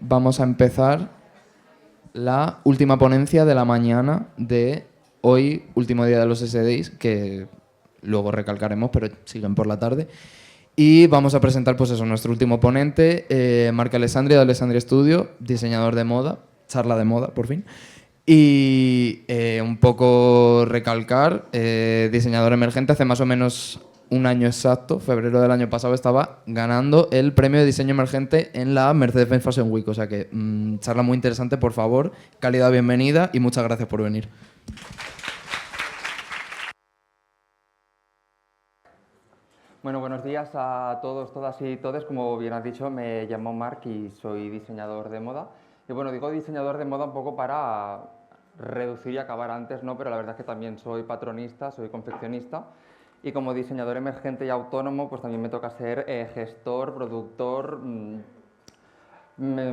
vamos a empezar la última ponencia de la mañana de hoy, último día de los SDIs, que luego recalcaremos, pero siguen por la tarde. Y vamos a presentar, pues eso, nuestro último ponente, Marc Alessandri de Alessandri Studio, diseñador de moda, charla de moda, por fin. Y un poco recalcar, diseñador emergente, hace más o menos un año exacto, febrero del año pasado, estaba ganando el premio de diseño emergente en la Mercedes-Benz Fashion Week. O sea que charla muy interesante, por favor, calidad bienvenida y muchas gracias por venir. Bueno, buenos días a todos, todas y todes. Como bien has dicho, me llamo Marc y soy diseñador de moda. Y bueno, digo diseñador de moda un poco para reducir y acabar antes, ¿no? Pero la verdad es que también soy patronista, soy confeccionista. Y como diseñador emergente y autónomo, pues también me toca ser gestor, productor,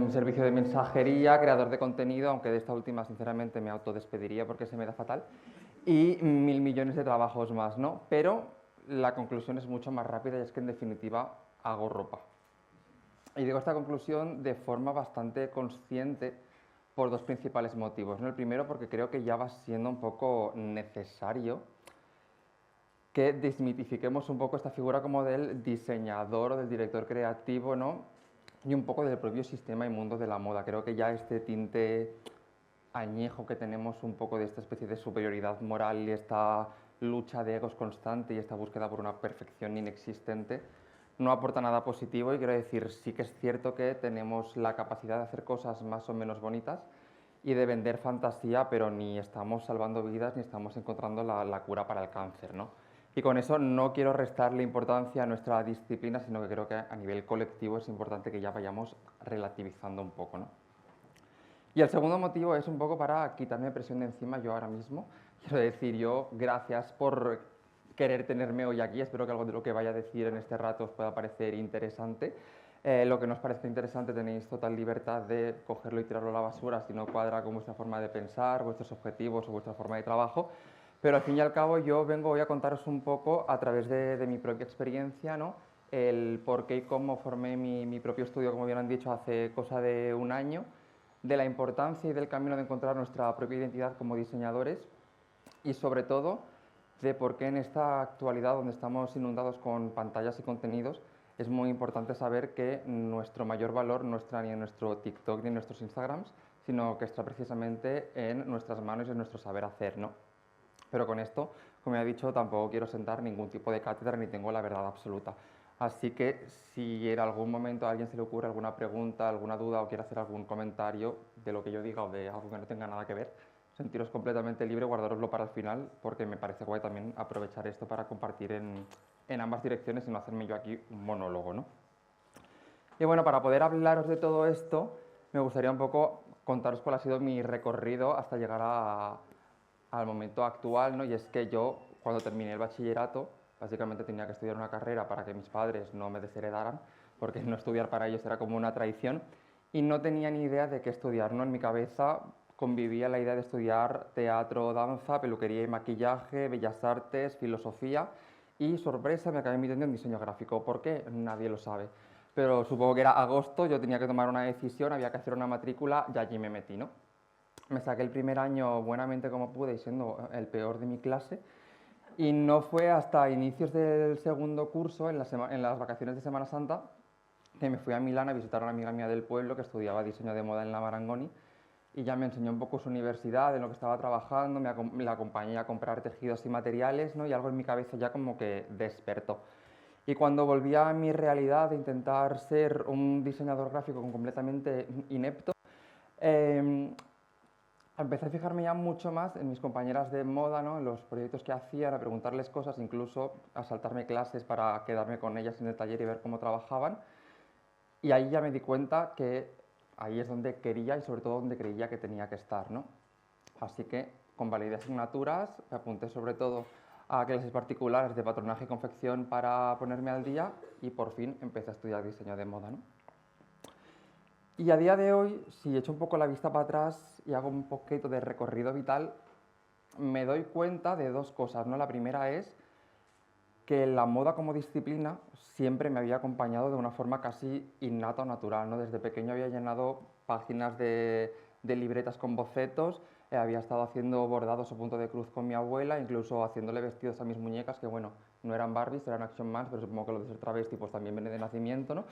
servicio de mensajería, creador de contenido, aunque de esta última sinceramente me autodespediría porque se me da fatal, y mil millones de trabajos más, ¿no? Pero la conclusión es mucho más rápida y es que en definitiva hago ropa. Y digo esta conclusión de forma bastante consciente por dos principales motivos, ¿no? El primero porque creo que ya va siendo un poco necesario que desmitifiquemos un poco esta figura como del diseñador o del director creativo, ¿no? Y un poco del propio sistema y mundo de la moda. Creo que ya este tinte añejo que tenemos un poco de esta especie de superioridad moral y esta lucha de egos constante y esta búsqueda por una perfección inexistente no aporta nada positivo. Y quiero decir, sí que es cierto que tenemos la capacidad de hacer cosas más o menos bonitas y de vender fantasía, pero ni estamos salvando vidas ni estamos encontrando la cura para el cáncer, ¿no? Y con eso no quiero restarle importancia a nuestra disciplina, sino que creo que a nivel colectivo es importante que ya vayamos relativizando un poco, ¿no? Y el segundo motivo es un poco para quitarme presión de encima yo ahora mismo. Quiero decir, yo, gracias por querer tenerme hoy aquí. Espero que algo de lo que vaya a decir en este rato os pueda parecer interesante. Lo que no os parezca interesante tenéis total libertad de cogerlo y tirarlo a la basura si no cuadra con vuestra forma de pensar, vuestros objetivos o vuestra forma de trabajo. Pero al fin y al cabo yo vengo hoy a contaros un poco a través de mi propia experiencia, ¿no? El por qué y cómo formé mi propio estudio, como bien han dicho, hace cosa de un año, de la importancia y del camino de encontrar nuestra propia identidad como diseñadores y sobre todo de por qué en esta actualidad donde estamos inundados con pantallas y contenidos es muy importante saber que nuestro mayor valor no está ni en nuestro TikTok ni en nuestros Instagrams, sino que está precisamente en nuestras manos y en nuestro saber hacer, ¿no? Pero con esto, como ya he dicho, tampoco quiero sentar ningún tipo de cátedra ni tengo la verdad absoluta. Así que si en algún momento a alguien se le ocurre alguna pregunta, alguna duda o quiere hacer algún comentario de lo que yo diga o de algo que no tenga nada que ver, sentiros completamente libre, guardároslo para el final, porque me parece guay también aprovechar esto para compartir en ambas direcciones y no hacerme yo aquí un monólogo, ¿no? Y bueno, para poder hablaros de todo esto, me gustaría un poco contaros cuál ha sido mi recorrido hasta llegar al momento actual, ¿no? Y es que yo, cuando terminé el bachillerato, básicamente tenía que estudiar una carrera para que mis padres no me desheredaran, porque no estudiar para ellos era como una traición, y no tenía ni idea de qué estudiar, ¿no? En mi cabeza convivía la idea de estudiar teatro, danza, peluquería y maquillaje, bellas artes, filosofía, y sorpresa, me acabé metiendo en diseño gráfico. ¿Por qué? Nadie lo sabe. Pero supongo que era agosto, yo tenía que tomar una decisión, había que hacer una matrícula y allí me metí, ¿no? Me saqué el primer año buenamente como pude y siendo el peor de mi clase. Y no fue hasta inicios del segundo curso, en las vacaciones de Semana Santa, que me fui a Milán a visitar a una amiga mía del pueblo que estudiaba diseño de moda en la Marangoni y ya me enseñó un poco su universidad, en lo que estaba trabajando, la acompañé a comprar tejidos y materiales, ¿no? Y algo en mi cabeza ya como que despertó. Y cuando volví a mi realidad de intentar ser un diseñador gráfico completamente inepto, eh, empecé a fijarme ya mucho más en mis compañeras de moda, ¿no? En los proyectos que hacían, a preguntarles cosas, incluso a saltarme clases para quedarme con ellas en el taller y ver cómo trabajaban. Y ahí ya me di cuenta que ahí es donde quería y sobre todo donde creía que tenía que estar, ¿no? Así que convalidé asignaturas, me apunté sobre todo a clases particulares de patronaje y confección para ponerme al día y por fin empecé a estudiar diseño de moda, ¿no? Y a día de hoy, si echo un poco la vista para atrás y hago un poquito de recorrido vital, me doy cuenta de dos cosas, ¿no? La primera es que la moda como disciplina siempre me había acompañado de una forma casi innata o natural, ¿no? Desde pequeño había llenado páginas de libretas con bocetos, había estado haciendo bordados o punto de cruz con mi abuela, incluso haciéndole vestidos a mis muñecas, que bueno, no eran Barbies, eran Action Mans, pero supongo que lo de ser travesti pues también viene de nacimiento, ¿no?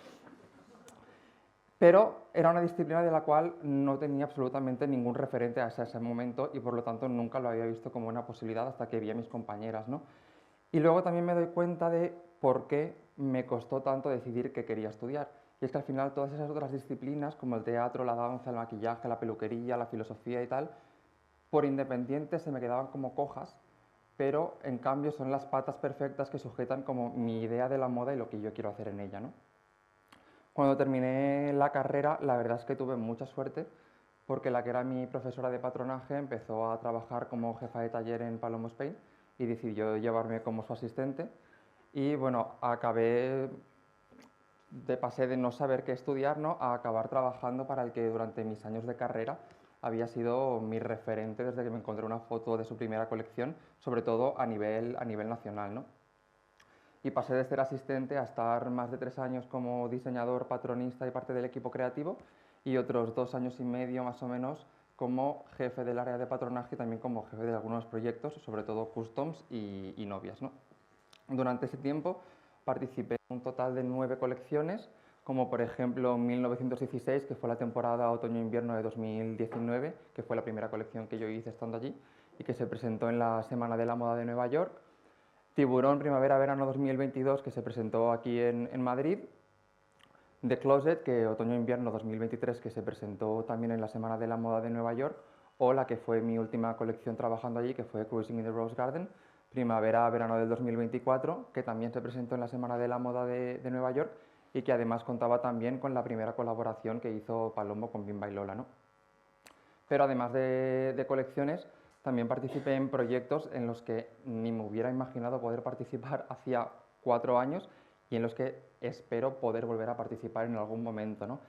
Pero era una disciplina de la cual no tenía absolutamente ningún referente hasta ese momento y por lo tanto nunca lo había visto como una posibilidad hasta que vi a mis compañeras, ¿no? Y luego también me doy cuenta de por qué me costó tanto decidir qué quería estudiar. Y es que al final todas esas otras disciplinas, como el teatro, la danza, el maquillaje, la peluquería, la filosofía y tal, por independientes se me quedaban como cojas, pero en cambio son las patas perfectas que sujetan como mi idea de la moda y lo que yo quiero hacer en ella, ¿no? Cuando terminé la carrera, la verdad es que tuve mucha suerte porque la que era mi profesora de patronaje empezó a trabajar como jefa de taller en Palomo Spain y decidió llevarme como su asistente. Y bueno, pasé de no saber qué estudiar, ¿no?, a acabar trabajando para el que durante mis años de carrera había sido mi referente desde que me encontré una foto de su primera colección, sobre todo a nivel nacional, ¿no? Y pasé de ser asistente a estar más de 3 años como diseñador, patronista y parte del equipo creativo y otros 2 años y medio más o menos como jefe del área de patronaje y también como jefe de algunos proyectos, sobre todo customs y novias, ¿no? Durante ese tiempo participé en un total de 9 colecciones, como por ejemplo 1916, que fue la temporada otoño-invierno de 2019, que fue la primera colección que yo hice estando allí y que se presentó en la Semana de la Moda de Nueva York. Tiburón Primavera-Verano 2022, que se presentó aquí en Madrid. The Closet, que otoño-invierno 2023, que se presentó también en la Semana de la Moda de Nueva York. O la que fue mi última colección trabajando allí, que fue Cruising in the Rose Garden, Primavera-Verano del 2024, que también se presentó en la Semana de la Moda de Nueva York y que además contaba también con la primera colaboración que hizo Palombo con Bimba y Lola, ¿no? Pero además de colecciones, también participé en proyectos en los que ni me hubiera imaginado poder participar hacía 4 años y en los que espero poder volver a participar en algún momento, ¿no?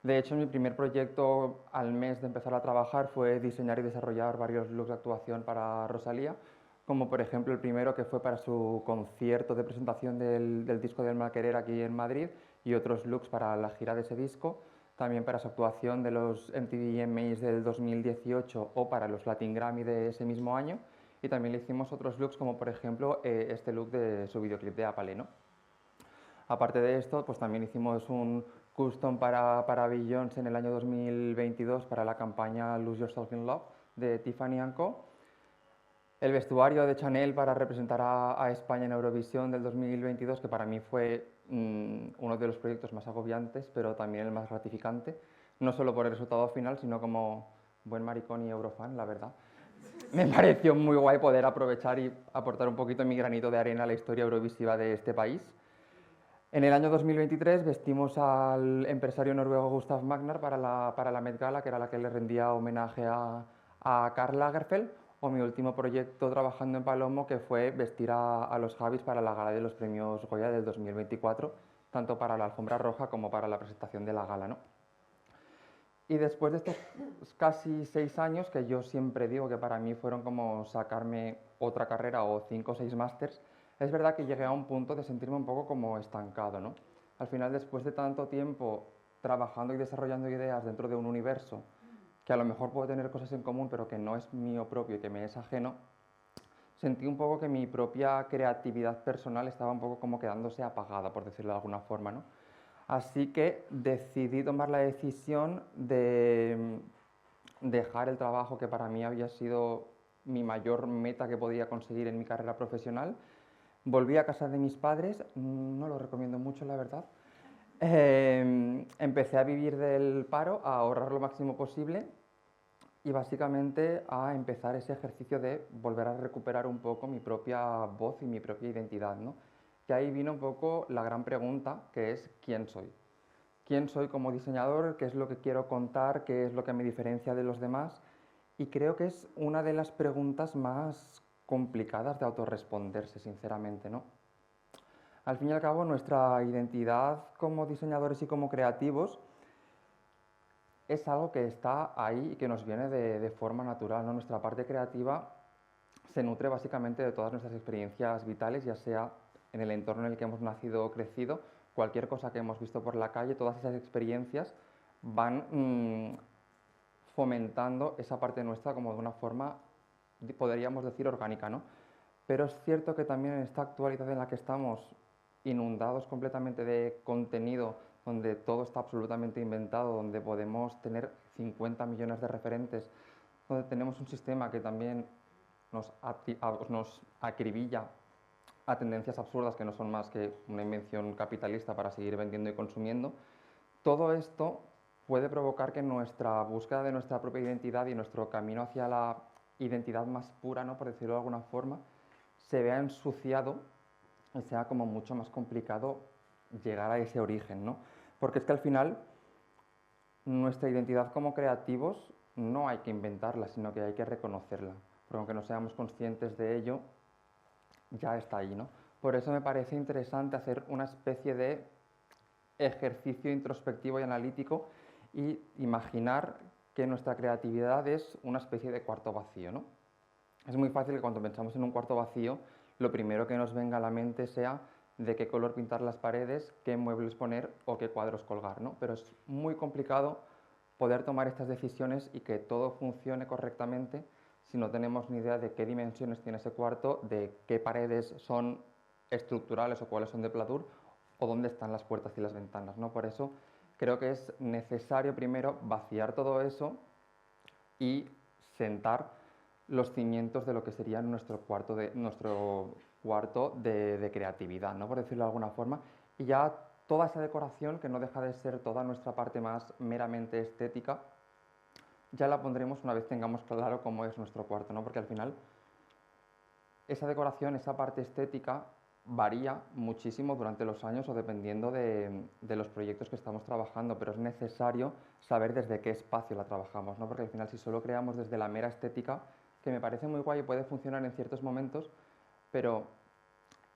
De hecho, mi primer proyecto al mes de empezar a trabajar fue diseñar y desarrollar varios looks de actuación para Rosalía, como por ejemplo el primero que fue para su concierto de presentación del disco del Malquerer aquí en Madrid y otros looks para la gira de ese disco, también para su actuación de los MTV EMAs del 2018 o para los Latin Grammy de ese mismo año. Y también le hicimos otros looks, como por ejemplo este look de su videoclip de Apale, ¿no? Aparte de esto, pues también hicimos un custom para Beyoncé en el año 2022 para la campaña Lose Yourself in Love de Tiffany & Co. El vestuario de Chanel para representar a España en Eurovisión del 2022, que para mí fue uno de los proyectos más agobiantes, pero también el más gratificante, no solo por el resultado final, sino como buen maricón y eurofan, la verdad. Me pareció muy guay poder aprovechar y aportar un poquito mi granito de arena a la historia eurovisiva de este país. En el año 2023 vestimos al empresario noruego Gustav Magnar para la Met Gala, que era la que le rendía homenaje a Karl Lagerfeld, o mi último proyecto trabajando en Palomo, que fue vestir a los Javis para la gala de los premios Goya del 2024, tanto para la alfombra roja como para la presentación de la gala, ¿no? Y después de estos casi 6 años, que yo siempre digo que para mí fueron como sacarme otra carrera o 5 o 6 másters, es verdad que llegué a un punto de sentirme un poco como estancado, ¿no? Al final, después de tanto tiempo trabajando y desarrollando ideas dentro de un universo que a lo mejor puede tener cosas en común, pero que no es mío propio y que me es ajeno, sentí un poco que mi propia creatividad personal estaba un poco como quedándose apagada, por decirlo de alguna forma, ¿no? Así que decidí tomar la decisión de dejar el trabajo que para mí había sido mi mayor meta que podía conseguir en mi carrera profesional. Volví a casa de mis padres, no lo recomiendo mucho, la verdad. Empecé a vivir del paro, a ahorrar lo máximo posible y básicamente a empezar ese ejercicio de volver a recuperar un poco mi propia voz y mi propia identidad, ¿no? Que ahí vino un poco la gran pregunta, que es ¿quién soy? ¿Quién soy como diseñador? ¿Qué es lo que quiero contar? ¿Qué es lo que me diferencia de los demás? Y creo que es una de las preguntas más complicadas de autorresponderse, sinceramente, ¿no? Al fin y al cabo, nuestra identidad como diseñadores y como creativos es algo que está ahí y que nos viene de forma natural, ¿no? Nuestra parte creativa se nutre básicamente de todas nuestras experiencias vitales, ya sea en el entorno en el que hemos nacido o crecido, cualquier cosa que hemos visto por la calle, todas esas experiencias van fomentando esa parte nuestra como de una forma, podríamos decir, orgánica, ¿no? Pero es cierto que también en esta actualidad en la que estamos inundados completamente de contenido, donde todo está absolutamente inventado, donde podemos tener 50 millones de referentes, donde tenemos un sistema que también nos acribilla a tendencias absurdas que no son más que una invención capitalista para seguir vendiendo y consumiendo, todo esto puede provocar que nuestra búsqueda de nuestra propia identidad y nuestro camino hacia la identidad más pura, ¿no?, por decirlo de alguna forma, se vea ensuciado y sea como mucho más complicado llegar a ese origen, ¿no? Porque es que al final nuestra identidad como creativos no hay que inventarla, sino que hay que reconocerla, porque aunque no seamos conscientes de ello, ya está ahí, ¿no? Por eso me parece interesante hacer una especie de ejercicio introspectivo y analítico y imaginar que nuestra creatividad es una especie de cuarto vacío, ¿no? Es muy fácil que cuando pensamos en un cuarto vacío, lo primero que nos venga a la mente sea de qué color pintar las paredes, qué muebles poner o qué cuadros colgar, ¿no? Pero es muy complicado poder tomar estas decisiones y que todo funcione correctamente si no tenemos ni idea de qué dimensiones tiene ese cuarto, de qué paredes son estructurales o cuáles son de pladur, o dónde están las puertas y las ventanas, ¿no? Por eso creo que es necesario primero vaciar todo eso y sentar los cimientos de lo que sería nuestro cuarto de creatividad, ¿no?, por decirlo de alguna forma, y ya toda esa decoración, que no deja de ser toda nuestra parte más meramente estética, ya la pondremos una vez tengamos claro cómo es nuestro cuarto, ¿no? Porque al final esa decoración, esa parte estética, varía muchísimo durante los años o dependiendo de los proyectos que estamos trabajando, pero es necesario saber desde qué espacio la trabajamos, ¿no? Porque al final si solo creamos desde la mera estética, que me parece muy guay y puede funcionar en ciertos momentos, pero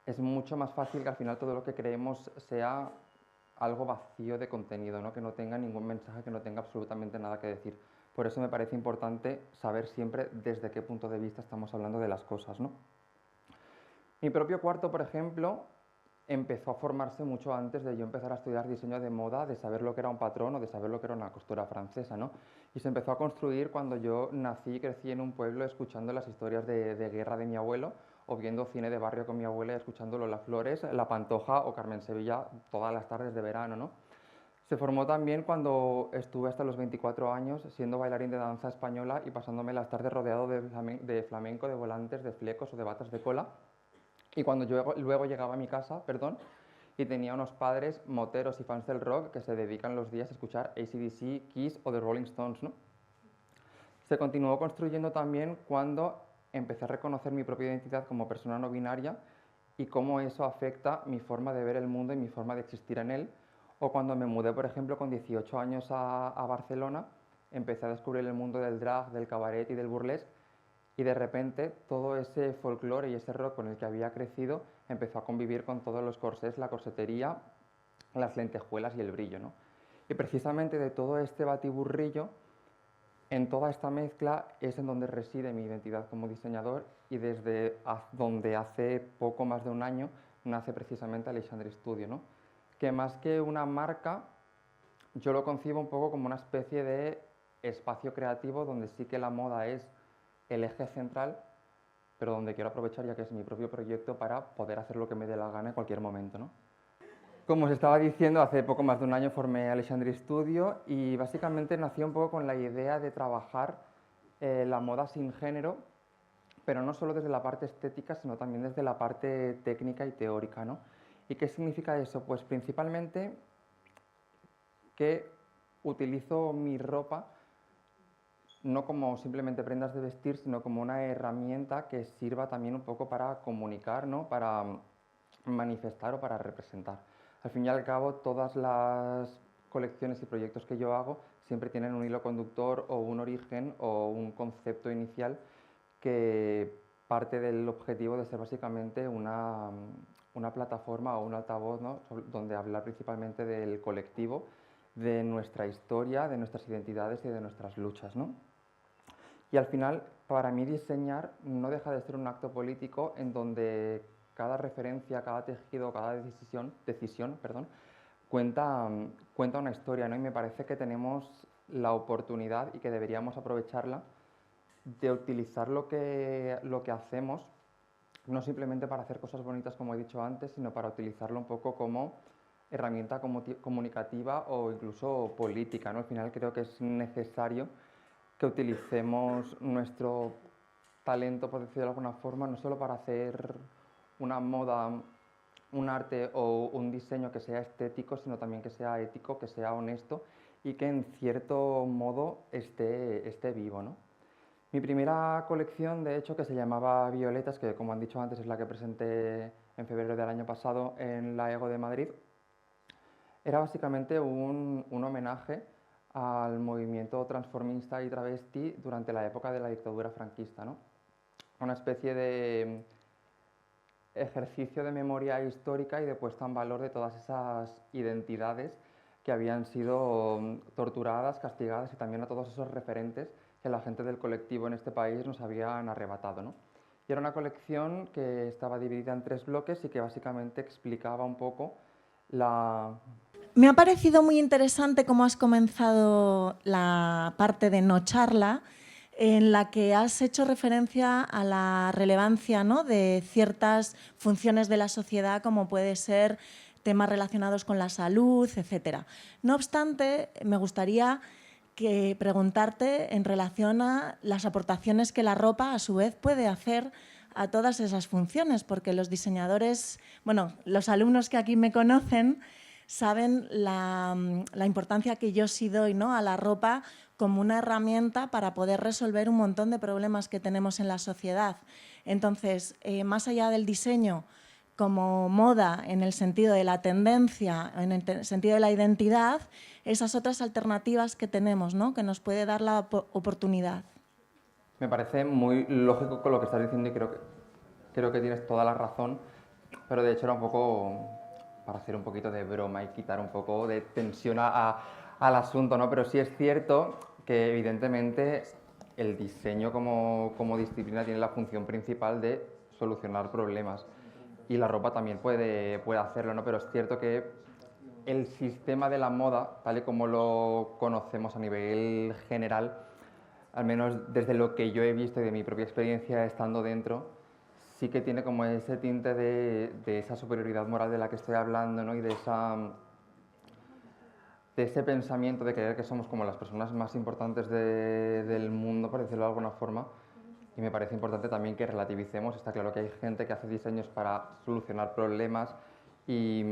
es mucho más fácil que al final todo lo que creemos sea algo vacío de contenido, ¿no?, que no tenga ningún mensaje, que no tenga absolutamente nada que decir. Por eso me parece importante saber siempre desde qué punto de vista estamos hablando de las cosas, ¿no? Mi propio cuarto, por ejemplo, empezó a formarse mucho antes de yo empezar a estudiar diseño de moda, de saber lo que era un patrón o de saber lo que era una costura francesa, ¿no? Y se empezó a construir cuando yo nací y crecí en un pueblo escuchando las historias de guerra de mi abuelo o viendo cine de barrio con mi abuela y escuchando Lola Flores, La Pantoja o Carmen Sevilla todas las tardes de verano, ¿no? Se formó también cuando estuve hasta los 24 años siendo bailarín de danza española y pasándome las tardes rodeado de flamenco, de volantes, de flecos o de batas de cola. Y cuando yo luego llegaba a mi casa, perdón, y tenía unos padres moteros y fans del rock que se dedican los días a escuchar AC/DC, Kiss o The Rolling Stones, ¿no? Se continuó construyendo también cuando empecé a reconocer mi propia identidad como persona no binaria y cómo eso afecta mi forma de ver el mundo y mi forma de existir en él. O cuando me mudé, por ejemplo, con 18 años a Barcelona, empecé a descubrir el mundo del drag, del cabaret y del burlesque, y de repente todo ese folclore y ese rock con el que había crecido empezó a convivir con todos los corsés, la corsetería, las lentejuelas y el brillo, ¿no? Y precisamente de todo este batiburrillo, en toda esta mezcla es en donde reside mi identidad como diseñador y desde donde hace poco más de un año nace precisamente Alexandre Studio, ¿no? Que más que una marca, yo lo concibo un poco como una especie de espacio creativo donde sí que la moda es el eje central, pero donde quiero aprovechar ya que es mi propio proyecto para poder hacer lo que me dé la gana en cualquier momento, ¿no? Como os estaba diciendo, hace poco más de un año formé Alexandre Studio y básicamente nació un poco con la idea de trabajar la moda sin género, pero no solo desde la parte estética, sino también desde la parte técnica y teórica, ¿no? ¿Y qué significa eso? Pues principalmente que utilizo mi ropa no como simplemente prendas de vestir, sino como una herramienta que sirva también un poco para comunicar, ¿no?, para manifestar o para representar. Al fin y al cabo, todas las colecciones y proyectos que yo hago siempre tienen un hilo conductor o un origen o un concepto inicial que parte del objetivo de ser básicamente una plataforma o un altavoz, ¿no?, donde hablar principalmente del colectivo, de nuestra historia, de nuestras identidades y de nuestras luchas, ¿no? Y al final, para mí diseñar no deja de ser un acto político en donde cada referencia, cada tejido, cada decisión, perdón, cuenta una historia, ¿no? Y me parece que tenemos la oportunidad y que deberíamos aprovecharla de utilizar lo que hacemos, no simplemente para hacer cosas bonitas como he dicho antes, sino para utilizarlo un poco como herramienta comunicativa o incluso política, ¿no? Al final creo que es necesario que utilicemos nuestro talento, por decirlo de alguna forma, no solo para hacer una moda, un arte o un diseño que sea estético, sino también que sea ético, que sea honesto y que en cierto modo esté vivo, ¿no? Mi primera colección, de hecho, que se llamaba Violetas, que como han dicho antes es la que presenté en febrero del año pasado en la EGO de Madrid, era básicamente un homenaje al movimiento transformista y travesti durante la época de la dictadura franquista, ¿no? Una especie de ejercicio de memoria histórica y de puesta en valor de todas esas identidades que habían sido torturadas, castigadas y también a todos esos referentes que la gente del colectivo en este país nos habían arrebatado, ¿no? Y era una colección que estaba dividida en 3 bloques y que básicamente explicaba un poco la... Me ha parecido muy interesante cómo has comenzado la parte de no charla, en la que has hecho referencia a la relevancia, ¿no?, de ciertas funciones de la sociedad, como puede ser temas relacionados con la salud, etcétera. No obstante, me gustaría preguntarte en relación a las aportaciones que la ropa, a su vez, puede hacer a todas esas funciones, porque los diseñadores, bueno, los alumnos que aquí me conocen, saben la importancia que yo sí doy, ¿no?, a la ropa como una herramienta para poder resolver un montón de problemas que tenemos en la sociedad. Entonces, más allá del diseño como moda en el sentido de la tendencia, en el sentido de la identidad, esas otras alternativas que tenemos, ¿no?, que nos puede dar la oportunidad. Me parece muy lógico con lo que estás diciendo y creo que tienes toda la razón, pero de hecho era un poco para hacer un poquito de broma y quitar un poco de tensión al asunto, ¿no? Pero sí es cierto que evidentemente el diseño como disciplina tiene la función principal de solucionar problemas y la ropa también puede hacerlo, ¿no? Pero es cierto que el sistema de la moda, tal y como lo conocemos a nivel general, al menos desde lo que yo he visto y de mi propia experiencia estando dentro, sí que tiene como ese tinte de esa superioridad moral de la que estoy hablando, ¿no? Y de ese pensamiento de creer que somos como las personas más importantes del mundo, por decirlo de alguna forma. Y me parece importante también que relativicemos. Está claro que hay gente que hace diseños para solucionar problemas y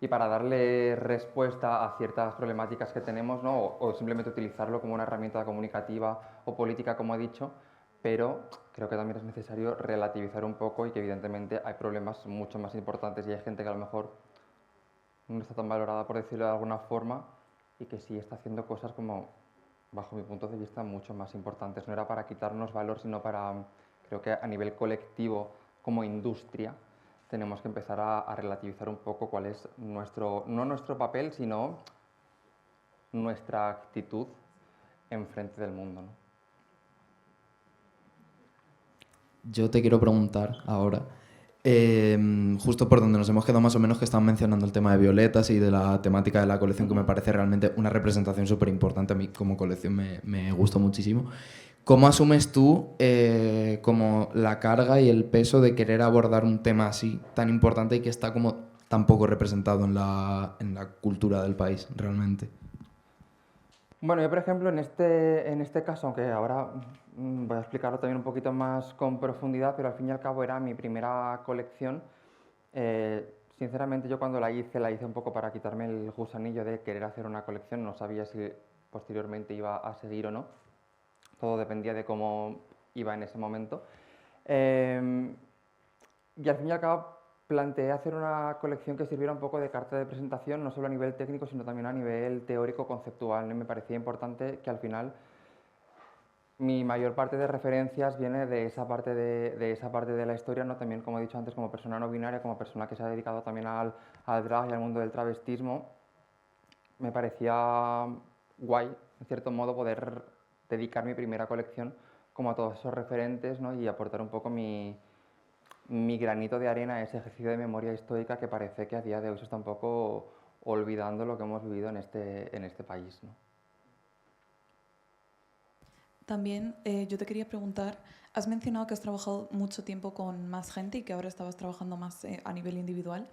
para darle respuesta a ciertas problemáticas que tenemos, ¿no? O simplemente utilizarlo como una herramienta comunicativa o política, como he dicho, pero creo que también es necesario relativizar un poco y que evidentemente hay problemas mucho más importantes y hay gente que a lo mejor no está tan valorada, por decirlo de alguna forma, y que sí está haciendo cosas como, bajo mi punto de vista, mucho más importantes. No era para quitarnos valor, sino para, creo que a nivel colectivo, como industria, tenemos que empezar a relativizar un poco cuál es nuestro, no nuestro papel, sino nuestra actitud enfrente del mundo, ¿no? Yo te quiero preguntar ahora, justo por donde nos hemos quedado más o menos, que estaban mencionando el tema de violetas y de la temática de la colección, que me parece realmente una representación súper importante. A mí como colección me gustó muchísimo. ¿Cómo asumes tú como la carga y el peso de querer abordar un tema así tan importante y que está como tan poco representado en la cultura del país realmente? Bueno, yo por ejemplo en este caso, aunque ahora voy a explicarlo también un poquito más con profundidad, pero al fin y al cabo era mi primera colección. Sinceramente yo cuando la hice un poco para quitarme el gusanillo de querer hacer una colección, no sabía si posteriormente iba a seguir o no, todo dependía de cómo iba en ese momento. Y al fin y al cabo planteé hacer una colección que sirviera un poco de carta de presentación, no solo a nivel técnico, sino también a nivel teórico-conceptual. Me parecía importante que al final mi mayor parte de referencias viene de esa parte de la historia, ¿no? También, como he dicho antes, como persona no binaria, como persona que se ha dedicado también al drag y al mundo del travestismo, me parecía guay, en cierto modo, poder dedicar mi primera colección como a todos esos referentes, ¿no? Y aportar un poco mi mi granito de arena a ese ejercicio de memoria histórica que parece que a día de hoy se está un poco olvidando lo que hemos vivido en este país, ¿no? También yo te quería preguntar, has mencionado que has trabajado mucho tiempo con más gente y que ahora estabas trabajando más a nivel individual.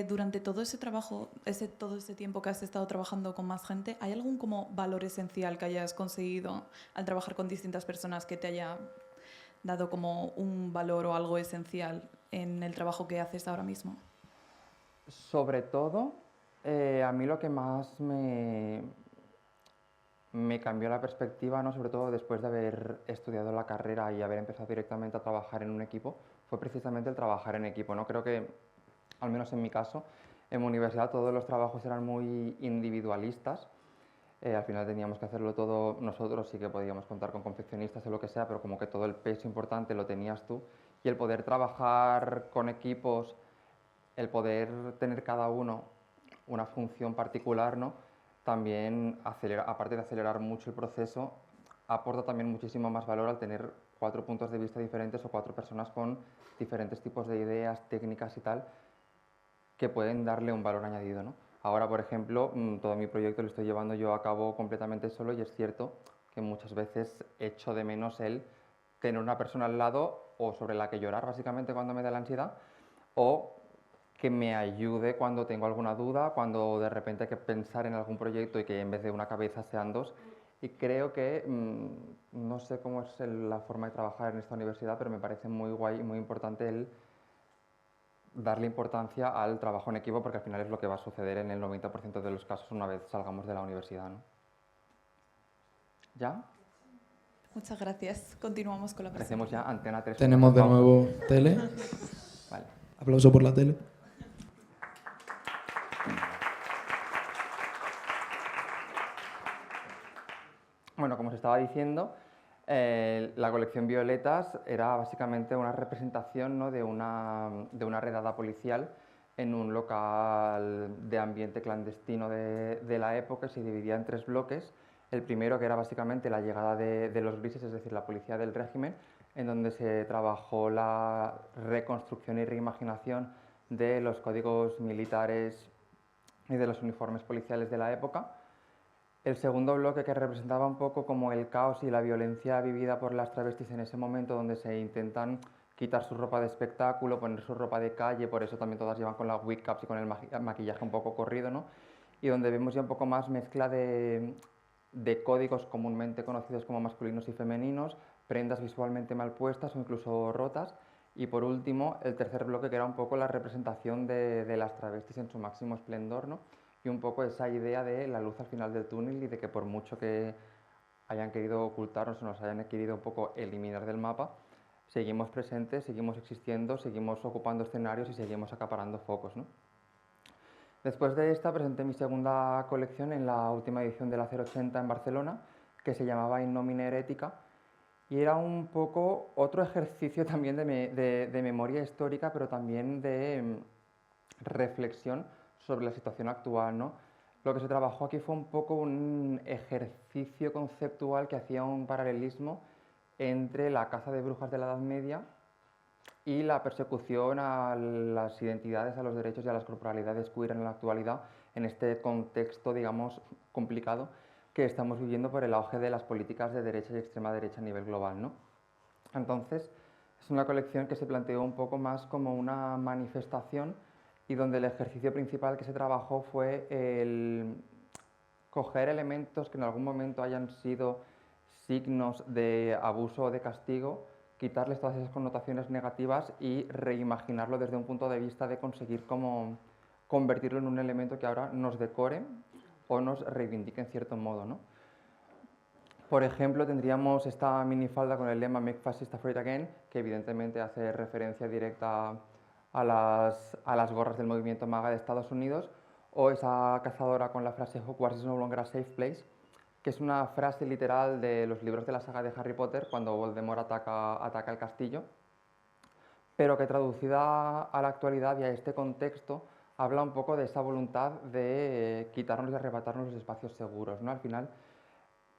Durante todo ese trabajo, todo ese tiempo que has estado trabajando con más gente, ¿hay algún como valor esencial que hayas conseguido al trabajar con distintas personas que te haya dado como un valor o algo esencial en el trabajo que haces ahora mismo? Sobre todo, a mí lo que más me cambió la perspectiva, ¿no? Sobre todo después de haber estudiado la carrera y haber empezado directamente a trabajar en un equipo, fue precisamente el trabajar en equipo, ¿no? Creo que, al menos en mi caso, en mi universidad todos los trabajos eran muy individualistas. Al final teníamos que hacerlo todo nosotros, sí que podíamos contar con confeccionistas o lo que sea, pero como que todo el peso importante lo tenías tú. Y el poder trabajar con equipos, el poder tener cada uno una función particular, ¿no? También, aparte de acelerar mucho el proceso, aporta también muchísimo más valor al tener 4 puntos de vista diferentes o 4 personas con diferentes tipos de ideas, técnicas y tal, que pueden darle un valor añadido, ¿no? Ahora, por ejemplo, todo mi proyecto lo estoy llevando yo a cabo completamente solo y es cierto que muchas veces echo de menos el tener una persona al lado o sobre la que llorar básicamente cuando me da la ansiedad, o que me ayude cuando tengo alguna duda, cuando de repente hay que pensar en algún proyecto y que en vez de una cabeza sean dos. Y creo que, no sé cómo es la forma de trabajar en esta universidad, pero me parece muy guay y muy importante el darle importancia al trabajo en equipo, porque al final es lo que va a suceder en el 90% de los casos una vez salgamos de la universidad, ¿no? ¿Ya? Muchas gracias. Continuamos con la Hacemos ya presentación. Antena 3. Tenemos de Pausa. nuevo tele. Vale. Aplauso por la tele. Bueno, como os estaba diciendo, la colección Violetas era básicamente una representación, ¿no? de una redada policial en un local de ambiente clandestino de la época. Se dividía en 3 bloques. El primero, que era básicamente la llegada de los grises, es decir, la policía del régimen, en donde se trabajó la reconstrucción y reimaginación de los códigos militares y de los uniformes policiales de la época. El segundo bloque, que representaba un poco como el caos y la violencia vivida por las travestis en ese momento, donde se intentan quitar su ropa de espectáculo, poner su ropa de calle, por eso también todas llevan con las wig caps y con el maquillaje un poco corrido, ¿no? Y donde vemos ya un poco más mezcla de códigos comúnmente conocidos como masculinos y femeninos, prendas visualmente mal puestas o incluso rotas. Y por último, el tercer bloque, que era un poco la representación de las travestis en su máximo esplendor, ¿no? Y un poco esa idea de la luz al final del túnel y de que por mucho que hayan querido ocultarnos o nos hayan querido un poco eliminar del mapa, seguimos presentes, seguimos existiendo, seguimos ocupando escenarios y seguimos acaparando focos, ¿no? Después de esta presenté mi segunda colección en la última edición de la 080 en Barcelona, que se llamaba In Nomine Heretica, y era un poco otro ejercicio también de memoria histórica, pero también de reflexión sobre la situación actual, ¿no? Lo que se trabajó aquí fue un poco un ejercicio conceptual que hacía un paralelismo entre la caza de brujas de la Edad Media y la persecución a las identidades, a los derechos y a las corporalidades queer en la actualidad, en este contexto, digamos, complicado que estamos viviendo por el auge de las políticas de derecha y extrema derecha a nivel global, ¿no? Entonces, es una colección que se planteó un poco más como una manifestación y donde el ejercicio principal que se trabajó fue el coger elementos que en algún momento hayan sido signos de abuso o de castigo, quitarles todas esas connotaciones negativas y reimaginarlo desde un punto de vista de conseguir cómo convertirlo en un elemento que ahora nos decore o nos reivindique en cierto modo, ¿no? Por ejemplo, tendríamos esta minifalda con el lema Make Fascist Afraid Again, que evidentemente hace referencia directa a las gorras del movimiento MAGA de Estados Unidos, o esa cazadora con la frase Hogwarts is no longer a safe place, que es una frase literal de los libros de la saga de Harry Potter cuando Voldemort ataca el castillo, pero que traducida a la actualidad y a este contexto habla un poco de esa voluntad de quitarnos y arrebatarnos los espacios seguros, ¿no? Al final,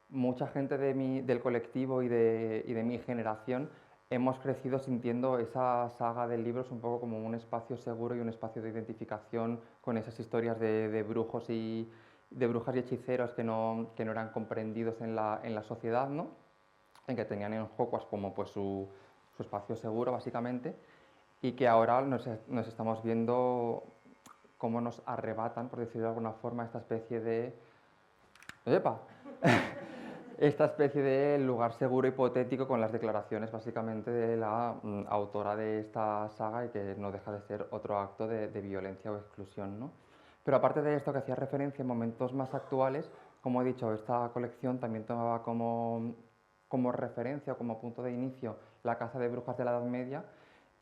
mucha gente del colectivo y de mi generación hemos crecido sintiendo esa saga de libros un poco como un espacio seguro y un espacio de identificación con esas historias de brujos y de brujas y hechiceros que no eran comprendidos en la sociedad, ¿no? En que tenían en Hogwarts como pues su espacio seguro, básicamente, y que ahora nos estamos viendo cómo nos arrebatan, por decirlo de alguna forma, esta especie de... ¡Epa! Esta especie de lugar seguro hipotético con las declaraciones básicamente de la autora de esta saga y que no deja de ser otro acto de violencia o exclusión, ¿no? Pero aparte de esto que hacía referencia en momentos más actuales, como he dicho, esta colección también tomaba como referencia o como punto de inicio la caza de brujas de la Edad Media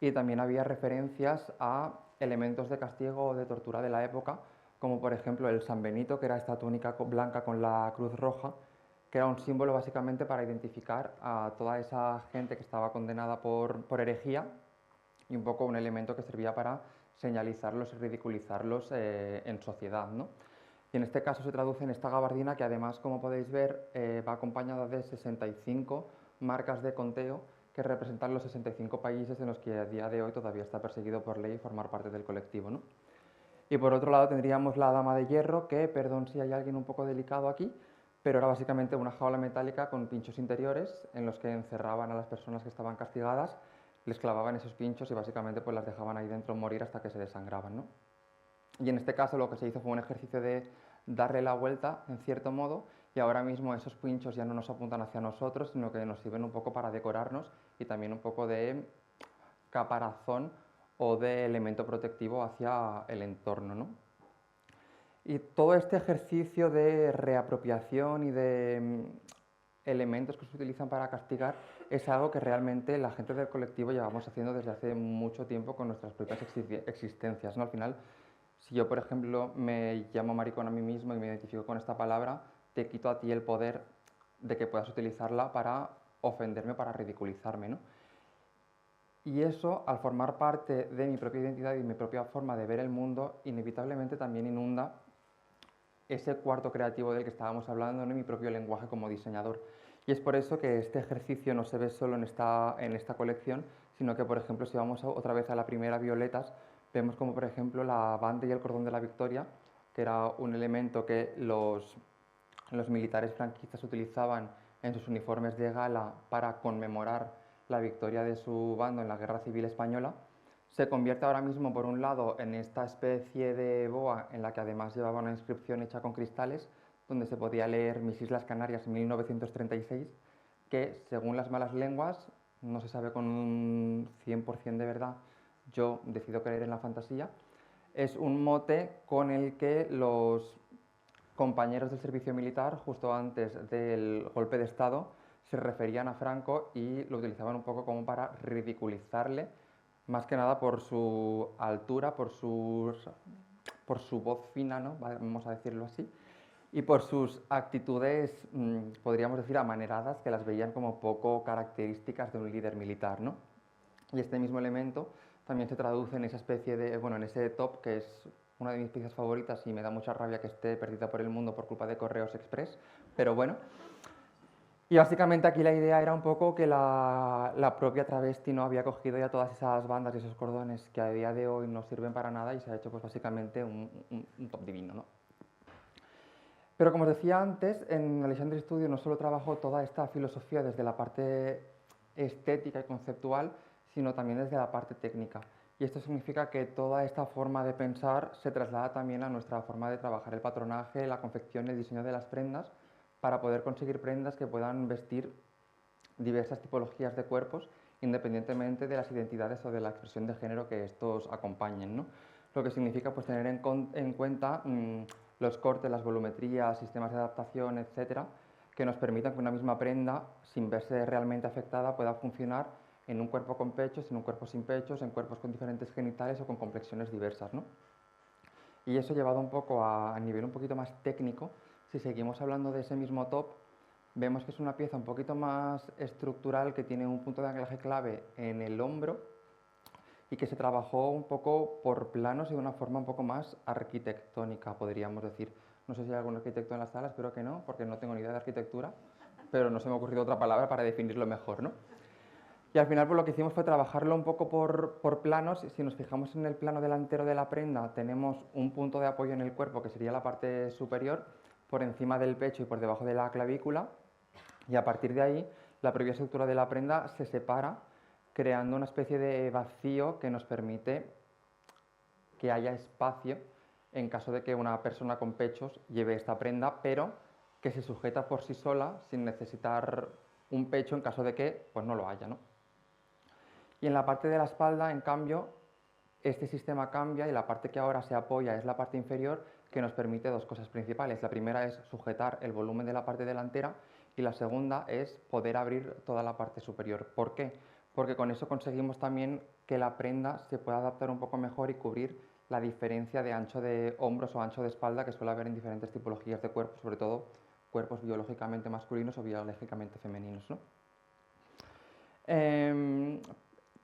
y también había referencias a elementos de castigo o de tortura de la época, como por ejemplo el San Benito, que era esta túnica blanca con la cruz roja, que era un símbolo básicamente para identificar a toda esa gente que estaba condenada por herejía y un poco un elemento que servía para señalizarlos y ridiculizarlos en sociedad, ¿no? Y en este caso se traduce en esta gabardina que además, como podéis ver, va acompañada de 65 marcas de conteo que representan los 65 países en los que a día de hoy todavía está perseguido por ley formar parte del colectivo, ¿no? Y por otro lado tendríamos la Dama de Hierro, que, perdón si hay alguien un poco delicado aquí, pero era básicamente una jaula metálica con pinchos interiores en los que encerraban a las personas que estaban castigadas, les clavaban esos pinchos y básicamente pues las dejaban ahí dentro morir hasta que se desangraban, ¿no? Y en este caso lo que se hizo fue un ejercicio de darle la vuelta, en cierto modo, y ahora mismo esos pinchos ya no nos apuntan hacia nosotros, sino que nos sirven un poco para decorarnos y también un poco de caparazón o de elemento protectivo hacia el entorno, ¿no? Y todo este ejercicio de reapropiación y de elementos que se utilizan para castigar es algo que realmente la gente del colectivo llevamos haciendo desde hace mucho tiempo con nuestras propias existencias, ¿no? Al final, si yo, por ejemplo, me llamo maricón a mí mismo y me identifico con esta palabra, te quito a ti el poder de que puedas utilizarla para ofenderme, para ridiculizarme, ¿no? Y eso, al formar parte de mi propia identidad y mi propia forma de ver el mundo, inevitablemente también inunda ese cuarto creativo del que estábamos hablando, ¿no? Mi propio lenguaje como diseñador. Y es por eso que este ejercicio no se ve solo en esta colección, sino que, por ejemplo, si vamos otra vez a la primera Violetas, vemos como, por ejemplo, la banda y el cordón de la victoria, que era un elemento que los militares franquistas utilizaban en sus uniformes de gala para conmemorar la victoria de su bando en la Guerra Civil Española, se convierte ahora mismo, por un lado, en esta especie de boa en la que además llevaba una inscripción hecha con cristales, donde se podía leer Mis Islas Canarias en 1936, que, según las malas lenguas, no se sabe con un 100% de verdad, yo decido creer en la fantasía, es un mote con el que los compañeros del servicio militar, justo antes del golpe de Estado, se referían a Franco y lo utilizaban un poco como para ridiculizarle, más que nada por su altura, por su voz fina, ¿no? Vamos a decirlo así, y por sus actitudes, podríamos decir, amaneradas, que las veían como poco características de un líder militar, ¿no? Y este mismo elemento también se traduce en esa especie de, bueno, en ese top, que es una de mis piezas favoritas y me da mucha rabia que esté perdida por el mundo por culpa de Correos Express, pero bueno. Y básicamente aquí la idea era un poco que la propia travesti no había cogido ya todas esas bandas y esos cordones que a día de hoy no sirven para nada y se ha hecho pues básicamente un top divino, ¿no? Pero como os decía antes, en Alexandria Studio no solo trabajo toda esta filosofía desde la parte estética y conceptual, sino también desde la parte técnica. Y esto significa que toda esta forma de pensar se traslada también a nuestra forma de trabajar el patronaje, la confección y el diseño de las prendas para poder conseguir prendas que puedan vestir diversas tipologías de cuerpos independientemente de las identidades o de la expresión de género que estos acompañen, ¿no? Lo que significa pues, tener en cuenta los cortes, las volumetrías, sistemas de adaptación, etcétera, que nos permitan que una misma prenda, sin verse realmente afectada, pueda funcionar en un cuerpo con pechos, en un cuerpo sin pechos, en cuerpos con diferentes genitales o con complexiones diversas, ¿no? Y eso llevado un poco a nivel un poquito más técnico, si seguimos hablando de ese mismo top, vemos que es una pieza un poquito más estructural que tiene un punto de anclaje clave en el hombro y que se trabajó un poco por planos y de una forma un poco más arquitectónica, podríamos decir. No sé si hay algún arquitecto en la sala, espero que no, porque no tengo ni idea de arquitectura, pero no se me ha ocurrido otra palabra para definirlo mejor, ¿no? Y al final pues, lo que hicimos fue trabajarlo un poco por planos. Si nos fijamos en el plano delantero de la prenda, tenemos un punto de apoyo en el cuerpo, que sería la parte superior, por encima del pecho y por debajo de la clavícula. Y a partir de ahí, la propia estructura de la prenda se separa, creando una especie de vacío que nos permite que haya espacio en caso de que una persona con pechos lleve esta prenda, pero que se sujeta por sí sola sin necesitar un pecho en caso de que pues, no lo haya, ¿no? Y en la parte de la espalda, en cambio, este sistema cambia y la parte que ahora se apoya es la parte inferior, que nos permite dos cosas principales. La primera es sujetar el volumen de la parte delantera y la segunda es poder abrir toda la parte superior. ¿Por qué? Porque con eso conseguimos también que la prenda se pueda adaptar un poco mejor y cubrir la diferencia de ancho de hombros o ancho de espalda que suele haber en diferentes tipologías de cuerpos, sobre todo cuerpos biológicamente masculinos o biológicamente femeninos, ¿no?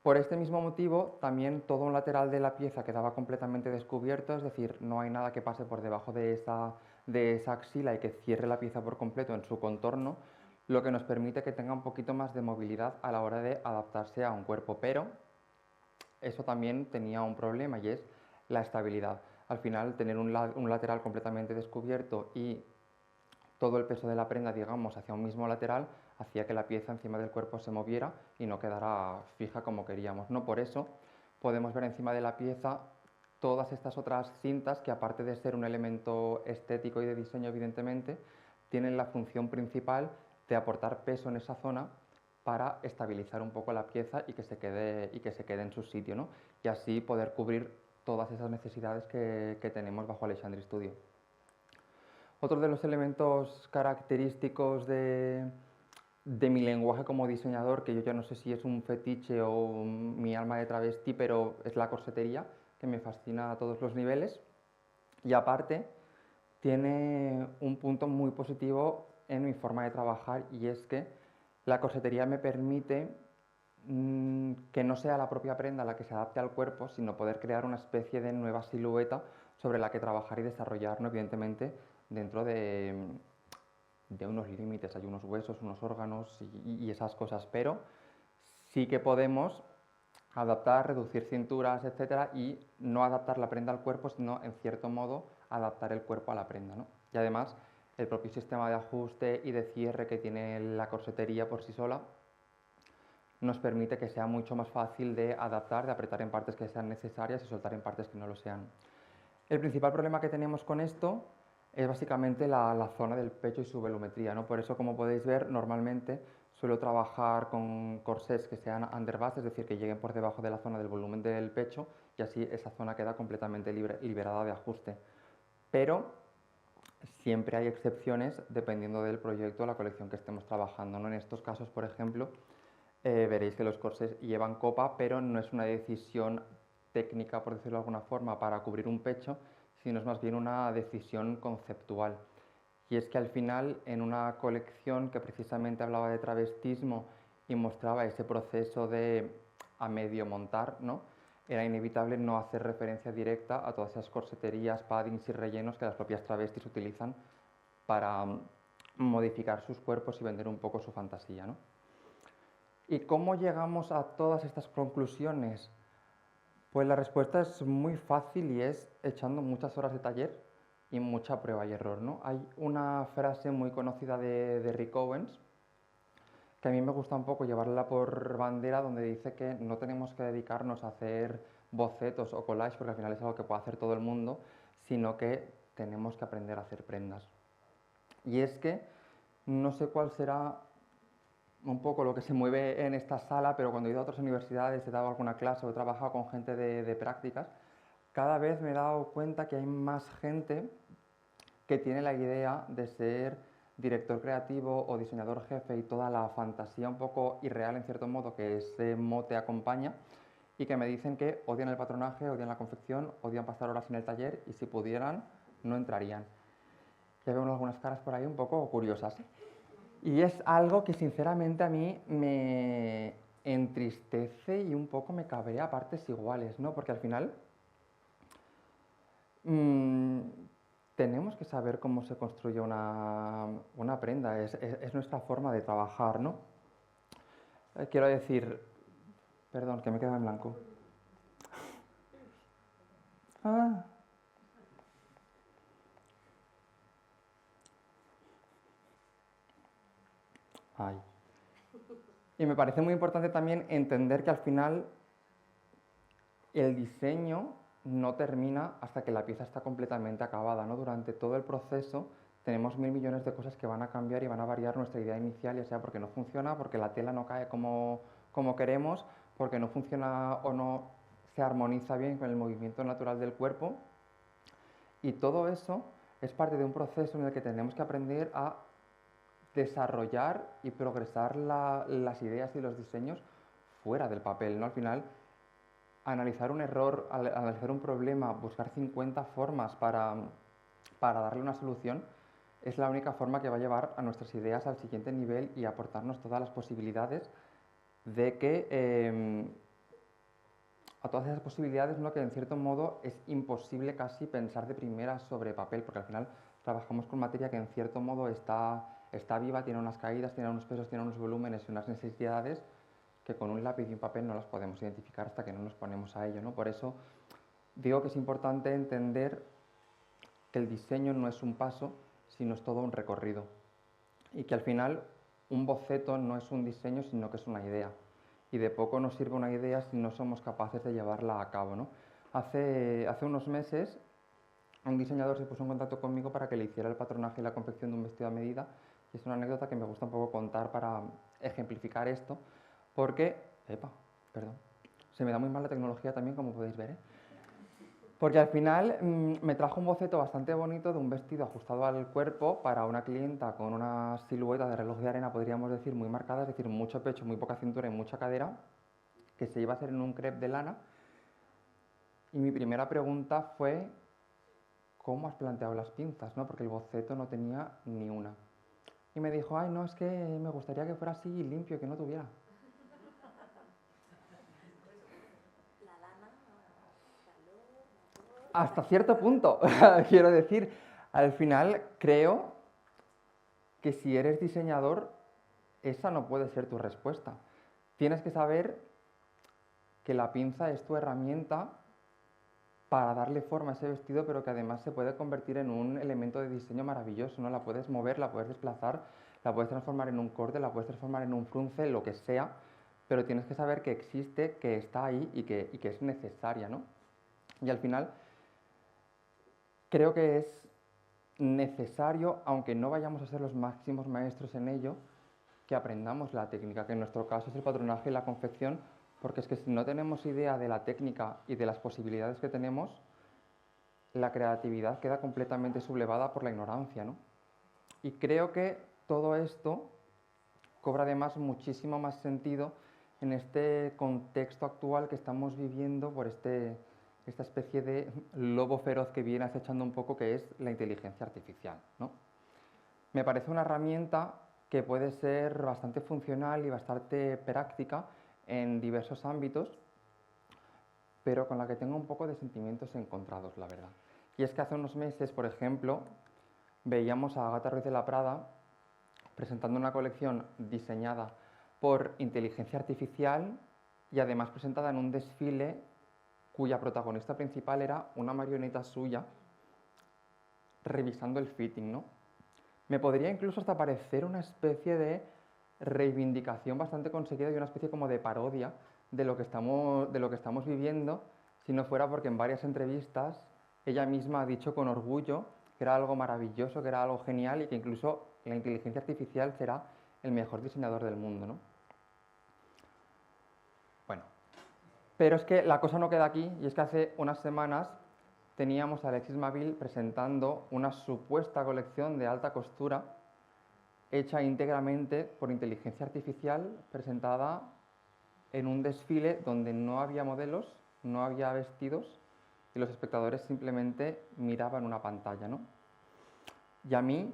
Por este mismo motivo, también todo un lateral de la pieza quedaba completamente descubierto, es decir, no hay nada que pase por debajo de esa axila y que cierre la pieza por completo en su contorno, lo que nos permite que tenga un poquito más de movilidad a la hora de adaptarse a un cuerpo, pero eso también tenía un problema y es la estabilidad. Al final, tener un lateral completamente descubierto y todo el peso de la prenda, digamos, hacia un mismo lateral, hacía que la pieza encima del cuerpo se moviera y no quedara fija como queríamos. No por eso podemos ver encima de la pieza todas estas otras cintas que, aparte de ser un elemento estético y de diseño, evidentemente, tienen la función principal de aportar peso en esa zona para estabilizar un poco la pieza y que se quede en su sitio, ¿no? Y así poder cubrir todas esas necesidades que tenemos bajo Alexandri Studio. Otro de los elementos característicos de mi lenguaje como diseñador, que yo ya no sé si es un fetiche o mi alma de travesti, pero es la corsetería, que me fascina a todos los niveles. Y aparte, tiene un punto muy positivo en mi forma de trabajar, y es que la corsetería me permite que no sea la propia prenda la que se adapte al cuerpo, sino poder crear una especie de nueva silueta sobre la que trabajar y desarrollar, ¿no? Evidentemente, dentro de unos límites, hay unos huesos, unos órganos y esas cosas, pero sí que podemos adaptar, reducir cinturas, etcétera, y no adaptar la prenda al cuerpo, sino en cierto modo adaptar el cuerpo a la prenda, ¿no? Y además, el propio sistema de ajuste y de cierre que tiene la corsetería por sí sola nos permite que sea mucho más fácil de adaptar, de apretar en partes que sean necesarias y soltar en partes que no lo sean. El principal problema que tenemos con esto es básicamente la zona del pecho y su volumetría, ¿no? Por eso, como podéis ver, normalmente suelo trabajar con corsés que sean underbust, es decir, que lleguen por debajo de la zona del volumen del pecho, y así esa zona queda completamente liberada de ajuste. Pero siempre hay excepciones dependiendo del proyecto o la colección que estemos trabajando, ¿no? En estos casos, por ejemplo, veréis que los corsés llevan copa, pero no es una decisión técnica, por decirlo de alguna forma, para cubrir un pecho, sino es más bien una decisión conceptual. Y es que al final, en una colección que precisamente hablaba de travestismo y mostraba ese proceso de a medio montar, ¿no? Era inevitable no hacer referencia directa a todas esas corseterías, paddings y rellenos que las propias travestis utilizan para modificar sus cuerpos y vender un poco su fantasía, ¿no? ¿Y cómo llegamos a todas estas conclusiones? Pues la respuesta es muy fácil y es echando muchas horas de taller y mucha prueba y error, ¿no? Hay una frase muy conocida de Rick Owens que a mí me gusta un poco llevarla por bandera, donde dice que no tenemos que dedicarnos a hacer bocetos o collage, porque al final es algo que puede hacer todo el mundo, sino que tenemos que aprender a hacer prendas. Y es que no sé cuál será un poco lo que se mueve en esta sala, pero cuando he ido a otras universidades, he dado alguna clase o he trabajado con gente de prácticas, cada vez me he dado cuenta que hay más gente que tiene la idea de ser director creativo o diseñador jefe y toda la fantasía un poco irreal en cierto modo que ese mote acompaña, y que me dicen que odian el patronaje, odian la confección, odian pasar horas en el taller y si pudieran no entrarían. Ya veo algunas caras por ahí un poco curiosas, ¿eh? Y es algo que sinceramente a mí me entristece y un poco me cabrea a partes iguales, ¿no? Porque al final tenemos que saber cómo se construye una prenda, es nuestra forma de trabajar, ¿no? Quiero decir, Perdón, que me quedaba en blanco. Ah. Ay. Y me parece muy importante también entender que al final el diseño no termina hasta que la pieza está completamente acabada, ¿no? Durante todo el proceso tenemos 1000 millones de cosas que van a cambiar y van a variar nuestra idea inicial, ya sea porque no funciona, porque la tela no cae como queremos, porque no funciona o no se armoniza bien con el movimiento natural del cuerpo. Y todo eso es parte de un proceso en el que tenemos que aprender a desarrollar y progresar las ideas y los diseños fuera del papel, ¿no? Al final, analizar un error, analizar un problema, buscar 50 formas para darle una solución, es la única forma que va a llevar a nuestras ideas al siguiente nivel y aportarnos todas las posibilidades de que, a todas esas posibilidades, ¿no? Que en cierto modo es imposible casi pensar de primera sobre papel, porque al final trabajamos con materia que en cierto modo está viva, tiene unas caídas, tiene unos pesos, tiene unos volúmenes y unas necesidades que con un lápiz y un papel no las podemos identificar hasta que no nos ponemos a ello, ¿no? Por eso digo que es importante entender que el diseño no es un paso, sino es todo un recorrido. Y que al final un boceto no es un diseño, sino que es una idea. Y de poco nos sirve una idea si no somos capaces de llevarla a cabo, ¿no? Hace unos meses un diseñador se puso en contacto conmigo para que le hiciera el patronaje y la confección de un vestido a medida. Y es una anécdota que me gusta un poco contar para ejemplificar esto, porque... perdón. Se me da muy mal la tecnología también, como podéis ver, ¿eh? Porque al final me trajo un boceto bastante bonito de un vestido ajustado al cuerpo para una clienta con una silueta de reloj de arena, podríamos decir, muy marcada, es decir, mucho pecho, muy poca cintura y mucha cadera, que se iba a hacer en un crepe de lana. Y mi primera pregunta fue, ¿cómo has planteado las pinzas? ¿No? Porque el boceto no tenía ni una. Y me dijo, ay, no, es que me gustaría que fuera así limpio, que no tuviera. Hasta cierto punto, quiero decir, al final creo que si eres diseñador, esa no puede ser tu respuesta. Tienes que saber que la pinza es tu herramienta para darle forma a ese vestido, pero que además se puede convertir en un elemento de diseño maravilloso, ¿no? La puedes mover, la puedes desplazar, la puedes transformar en un corte, la puedes transformar en un frunce, lo que sea, pero tienes que saber que existe, que está ahí y que es necesaria, ¿no? Y al final creo que es necesario, aunque no vayamos a ser los máximos maestros en ello, que aprendamos la técnica, que en nuestro caso es el patronaje y la confección, porque es que si no tenemos idea de la técnica y de las posibilidades que tenemos, la creatividad queda completamente sublevada por la ignorancia, ¿no? Y creo que todo esto cobra además muchísimo más sentido en este contexto actual que estamos viviendo por esta especie de lobo feroz que viene acechando un poco, que es la inteligencia artificial, ¿no? Me parece una herramienta que puede ser bastante funcional y bastante práctica en diversos ámbitos, pero con la que tengo un poco de sentimientos encontrados, la verdad. Y es que hace unos meses, por ejemplo, veíamos a Agatha Ruiz de la Prada presentando una colección diseñada por inteligencia artificial y además presentada en un desfile cuya protagonista principal era una marioneta suya revisando el fitting, ¿no? Me podría incluso hasta parecer una especie de reivindicación bastante conseguida y una especie como de parodia de lo que estamos viviendo, si no fuera porque en varias entrevistas ella misma ha dicho con orgullo que era algo maravilloso, que era algo genial y que incluso la inteligencia artificial será el mejor diseñador del mundo, ¿no? Bueno, pero es que la cosa no queda aquí, y es que hace unas semanas teníamos a Alexis Mavil presentando una supuesta colección de alta costura hecha íntegramente por inteligencia artificial, presentada en un desfile donde no había modelos, no había vestidos y los espectadores simplemente miraban una pantalla, ¿no? Y a mí,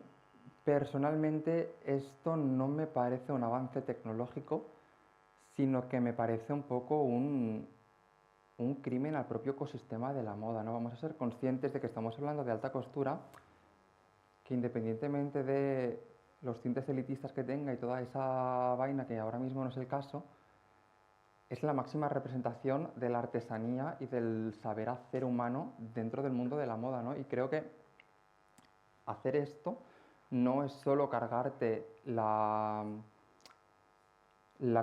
personalmente, esto no me parece un avance tecnológico, sino que me parece un poco un crimen al propio ecosistema de la moda, ¿no? Vamos a ser conscientes de que estamos hablando de alta costura, que independientemente de los tintes elitistas que tenga y toda esa vaina, que ahora mismo no es el caso, es la máxima representación de la artesanía y del saber hacer humano dentro del mundo de la moda, ¿no? Y creo que hacer esto no es solo cargarte la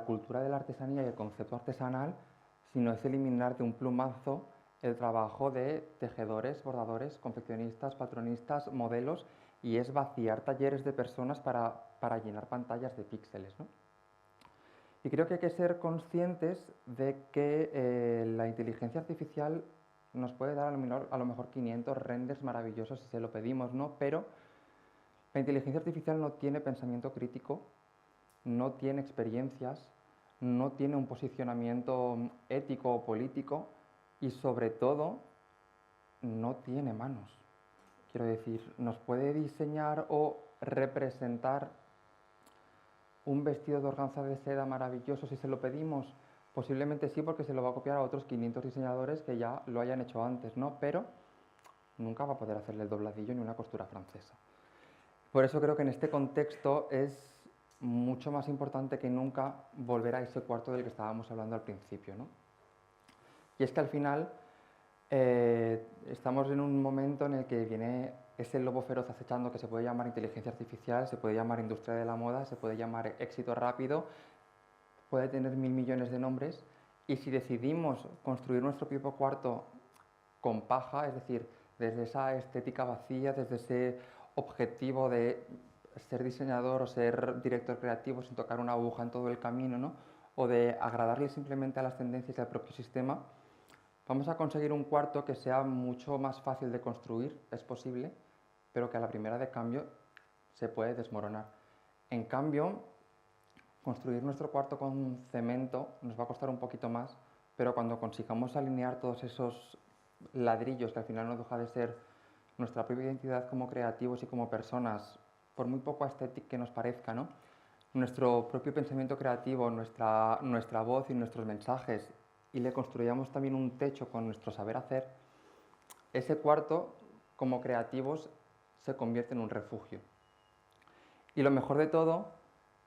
cultura de la artesanía y el concepto artesanal, sino es eliminar de un plumazo el trabajo de tejedores, bordadores, confeccionistas, patronistas, modelos, y es vaciar talleres de personas para llenar pantallas de píxeles, ¿no? Y creo que hay que ser conscientes de que la inteligencia artificial nos puede dar a lo mejor 500 renders maravillosos si se lo pedimos, ¿no? Pero la inteligencia artificial no tiene pensamiento crítico, no tiene experiencias, no tiene un posicionamiento ético o político y sobre todo no tiene manos. Quiero decir, nos puede diseñar o representar un vestido de organza de seda maravilloso si se lo pedimos. Posiblemente sí, porque se lo va a copiar a otros 500 diseñadores que ya lo hayan hecho antes, ¿no? Pero nunca va a poder hacerle el dobladillo ni una costura francesa. Por eso creo que en este contexto es mucho más importante que nunca volver a ese cuarto del que estábamos hablando al principio, ¿no? Y es que al final estamos en un momento en el que viene ese lobo feroz acechando que se puede llamar inteligencia artificial, se puede llamar industria de la moda, se puede llamar éxito rápido, puede tener 1000 millones de nombres, y si decidimos construir nuestro propio cuarto con paja, es decir, desde esa estética vacía, desde ese objetivo de ser diseñador o ser director creativo sin tocar una aguja en todo el camino, ¿no? O de agradarle simplemente a las tendencias del propio sistema, vamos a conseguir un cuarto que sea mucho más fácil de construir, es posible, pero que a la primera de cambio se puede desmoronar. En cambio, construir nuestro cuarto con cemento nos va a costar un poquito más, pero cuando consigamos alinear todos esos ladrillos, que al final no deja de ser nuestra propia identidad como creativos y como personas, por muy poco estético que nos parezca, ¿no? Nuestro propio pensamiento creativo, nuestra voz y nuestros mensajes, y le construyamos también un techo con nuestro saber hacer, ese cuarto, como creativos, se convierte en un refugio. Y lo mejor de todo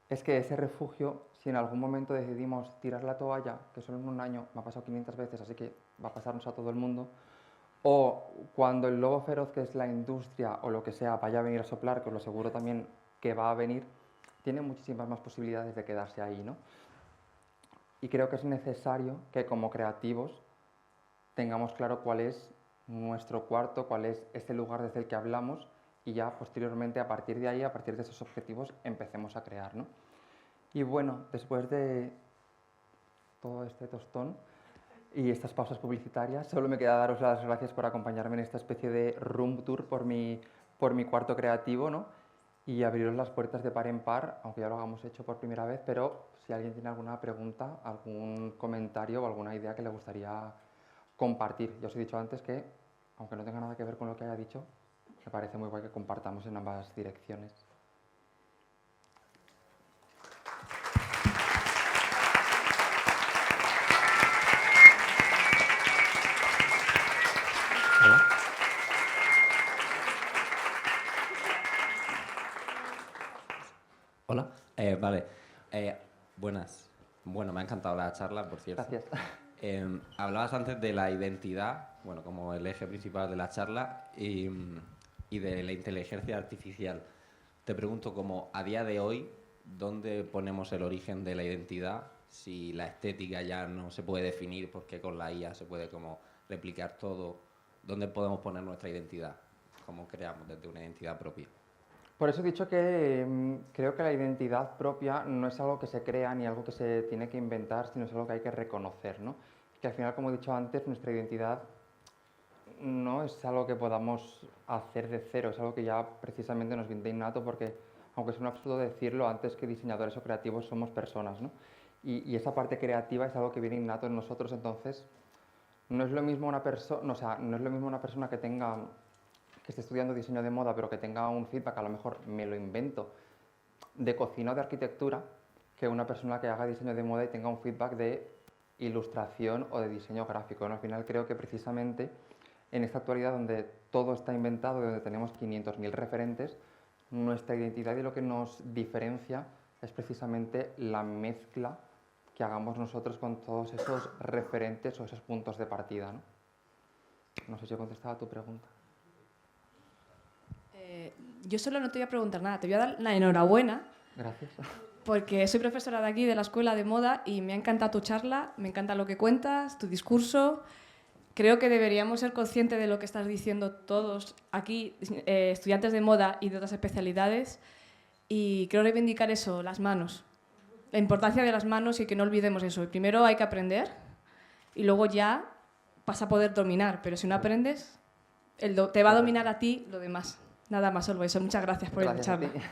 es que ese refugio, si en algún momento decidimos tirar la toalla, que solo en un año me ha pasado 500 veces, así que va a pasarnos a todo el mundo, o cuando el lobo feroz, que es la industria o lo que sea, vaya a venir a soplar, que os lo aseguro también que va a venir, tiene muchísimas más posibilidades de quedarse ahí, ¿no? Y creo que es necesario que como creativos tengamos claro cuál es nuestro cuarto, cuál es ese lugar desde el que hablamos, y ya posteriormente, a partir de ahí, a partir de esos objetivos, empecemos a crear, ¿no? Y bueno, después de todo este tostón y estas pausas publicitarias, solo me queda daros las gracias por acompañarme en esta especie de room tour por mi cuarto creativo, ¿no? Y abriros las puertas de par en par, aunque ya lo hagamos hecho por primera vez, pero si alguien tiene alguna pregunta, algún comentario o alguna idea que le gustaría compartir. Ya os he dicho antes que, aunque no tenga nada que ver con lo que haya dicho, me parece muy guay que compartamos en ambas direcciones. Hola. Hola. Vale. Buenas. Bueno, me ha encantado la charla, por cierto. Gracias. Hablabas antes de la identidad, bueno, como el eje principal de la charla, y de la inteligencia artificial. Te pregunto, como a día de hoy, ¿dónde ponemos el origen de la identidad? Si la estética ya no se puede definir porque con la IA se puede como replicar todo, ¿dónde podemos poner nuestra identidad? ¿Cómo creamos desde una identidad propia? Por eso he dicho que creo que la identidad propia no es algo que se crea ni algo que se tiene que inventar, sino es algo que hay que reconocer, ¿no? Que al final, como he dicho antes, nuestra identidad no es algo que podamos hacer de cero, es algo que ya precisamente nos viene de innato, porque, aunque es un absurdo decirlo, antes que diseñadores o creativos somos personas, ¿no? Y esa parte creativa es algo que viene innato en nosotros. Entonces no es lo mismo una persona, o sea, no es lo mismo una persona que esté estudiando diseño de moda, pero que tenga un feedback, a lo mejor me lo invento, de cocina o de arquitectura, que una persona que haga diseño de moda y tenga un feedback de ilustración o de diseño gráfico, ¿no? Al final creo que precisamente en esta actualidad donde todo está inventado y donde tenemos 500.000 referentes, nuestra identidad y lo que nos diferencia es precisamente la mezcla que hagamos nosotros con todos esos referentes o esos puntos de partida, ¿no? No sé si he contestado a tu pregunta. Yo solo no te voy a preguntar nada, te voy a dar la enhorabuena. Gracias. Porque soy profesora de aquí, de la Escuela de Moda, y me ha encantado tu charla, me encanta lo que cuentas, tu discurso. Creo que deberíamos ser conscientes de lo que estás diciendo todos aquí, estudiantes de moda y de otras especialidades, y quiero reivindicar eso, las manos. La importancia de las manos y que no olvidemos eso. Primero hay que aprender y luego ya vas a poder dominar, pero si no aprendes, te va a dominar a ti lo demás. Nada más, solo eso. Muchas gracias por Gracias a escucharme. ti.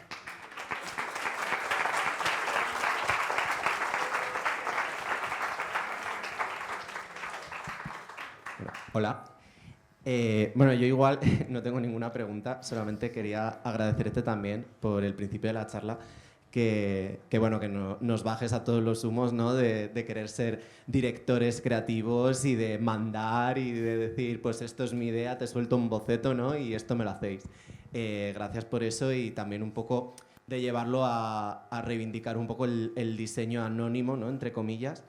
Hola. Bueno, yo igual no tengo ninguna pregunta, solamente quería agradecerte también por el principio de la charla, que bueno, que nos bajes a todos los humos, ¿no? De querer ser directores creativos y de mandar y de decir, pues esto es mi idea, te suelto un boceto, ¿no? Y esto me lo hacéis. Gracias por eso y también un poco de llevarlo a reivindicar un poco el diseño anónimo, ¿no? Entre comillas,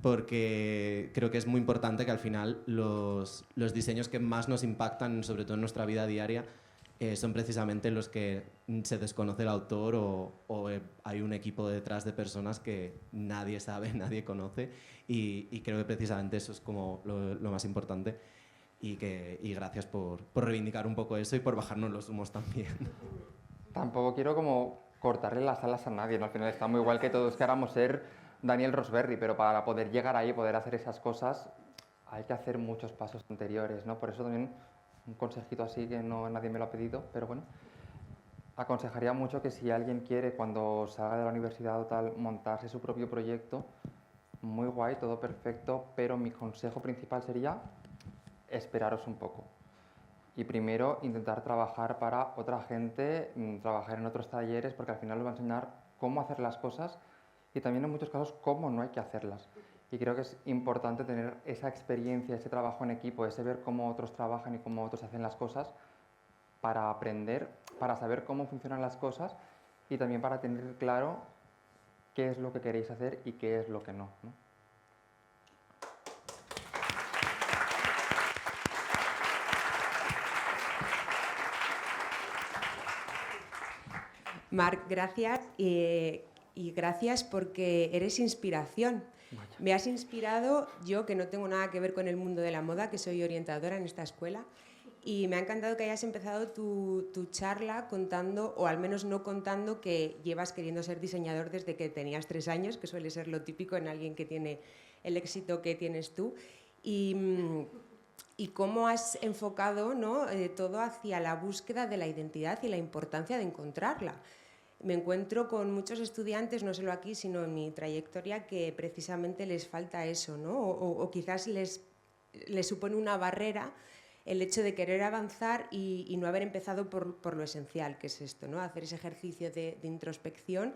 porque creo que es muy importante que al final los diseños que más nos impactan, sobre todo en nuestra vida diaria, son precisamente los que se desconoce el autor o hay un equipo detrás de personas que nadie sabe, nadie conoce y creo que precisamente eso es como lo más importante y gracias por reivindicar un poco eso y por bajarnos los humos también. Tampoco quiero como cortarle las alas a nadie, ¿no? Al final está muy igual que todos queramos ser Daniel Rosberry, pero para poder llegar ahí, poder hacer esas cosas, hay que hacer muchos pasos anteriores, ¿no? Por eso también un consejito así que no nadie me lo ha pedido, pero bueno, aconsejaría mucho que si alguien quiere cuando salga de la universidad o tal montarse su propio proyecto, muy guay, todo perfecto, pero mi consejo principal sería esperaros un poco. Y primero intentar trabajar para otra gente, trabajar en otros talleres, porque al final os va a enseñar cómo hacer las cosas y también en muchos casos cómo no hay que hacerlas. Y creo que es importante tener esa experiencia, ese trabajo en equipo, ese ver cómo otros trabajan y cómo otros hacen las cosas para aprender, para saber cómo funcionan las cosas y también para tener claro qué es lo que queréis hacer y qué es lo que no, ¿no? Marc, gracias y gracias porque eres inspiración. Vaya. Me has inspirado, yo que no tengo nada que ver con el mundo de la moda, que soy orientadora en esta escuela, y me ha encantado que hayas empezado tu charla contando, o al menos no contando, que llevas queriendo ser diseñador desde que tenías 3 años, que suele ser lo típico en alguien que tiene el éxito que tienes tú. Y cómo has enfocado, ¿no? Todo hacia la búsqueda de la identidad y la importancia de encontrarla. Me encuentro con muchos estudiantes, no solo aquí, sino en mi trayectoria, que precisamente les falta eso, ¿no? O quizás les supone una barrera el hecho de querer avanzar y no haber empezado por lo esencial, que es esto, ¿no? Hacer ese ejercicio de introspección.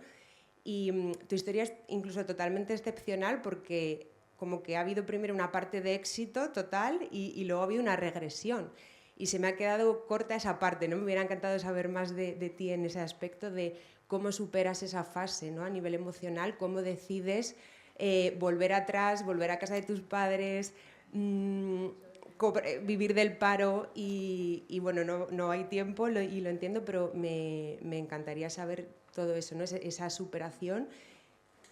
Y tu historia es incluso totalmente excepcional porque como que ha habido primero una parte de éxito total y luego ha habido una regresión. Y se me ha quedado corta esa parte, ¿no? Me hubiera encantado saber más de ti en ese aspecto de cómo superas esa fase, ¿no? A nivel emocional, cómo decides volver atrás, volver a casa de tus padres, vivir del paro y bueno, no hay tiempo y lo entiendo, pero me encantaría saber todo eso, ¿no? Esa superación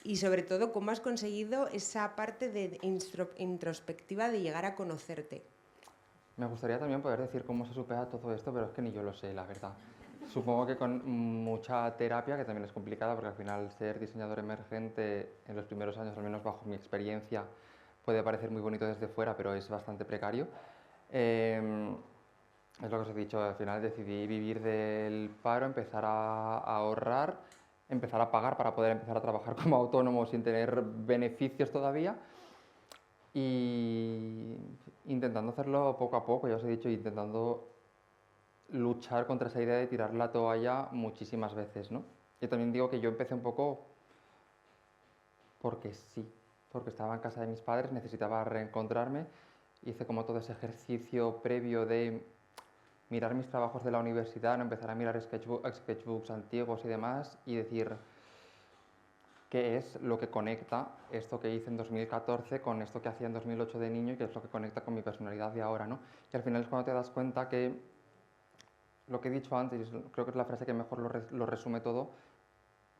y sobre todo cómo has conseguido esa parte de introspectiva de llegar a conocerte. Me gustaría también poder decir cómo se supera todo esto, pero es que ni yo lo sé, la verdad. Supongo que con mucha terapia, que también es complicada, porque al final ser diseñador emergente en los primeros años, al menos bajo mi experiencia, puede parecer muy bonito desde fuera, pero es bastante precario. Es lo que os he dicho, al final decidí vivir del paro, empezar a ahorrar, empezar a pagar para poder empezar a trabajar como autónomo sin tener beneficios todavía. Y intentando hacerlo poco a poco, ya os he dicho, intentando luchar contra esa idea de tirar la toalla muchísimas veces, ¿no? Yo también digo que yo empecé un poco porque sí, porque estaba en casa de mis padres, necesitaba reencontrarme, hice como todo ese ejercicio previo de mirar mis trabajos de la universidad, ¿no? Empezar a mirar sketchbooks antiguos y demás y decir, qué es lo que conecta esto que hice en 2014 con esto que hacía en 2008 de niño y qué es lo que conecta con mi personalidad de ahora, ¿no? Y al final es cuando te das cuenta que lo que he dicho antes, y creo que es la frase que mejor lo resume todo,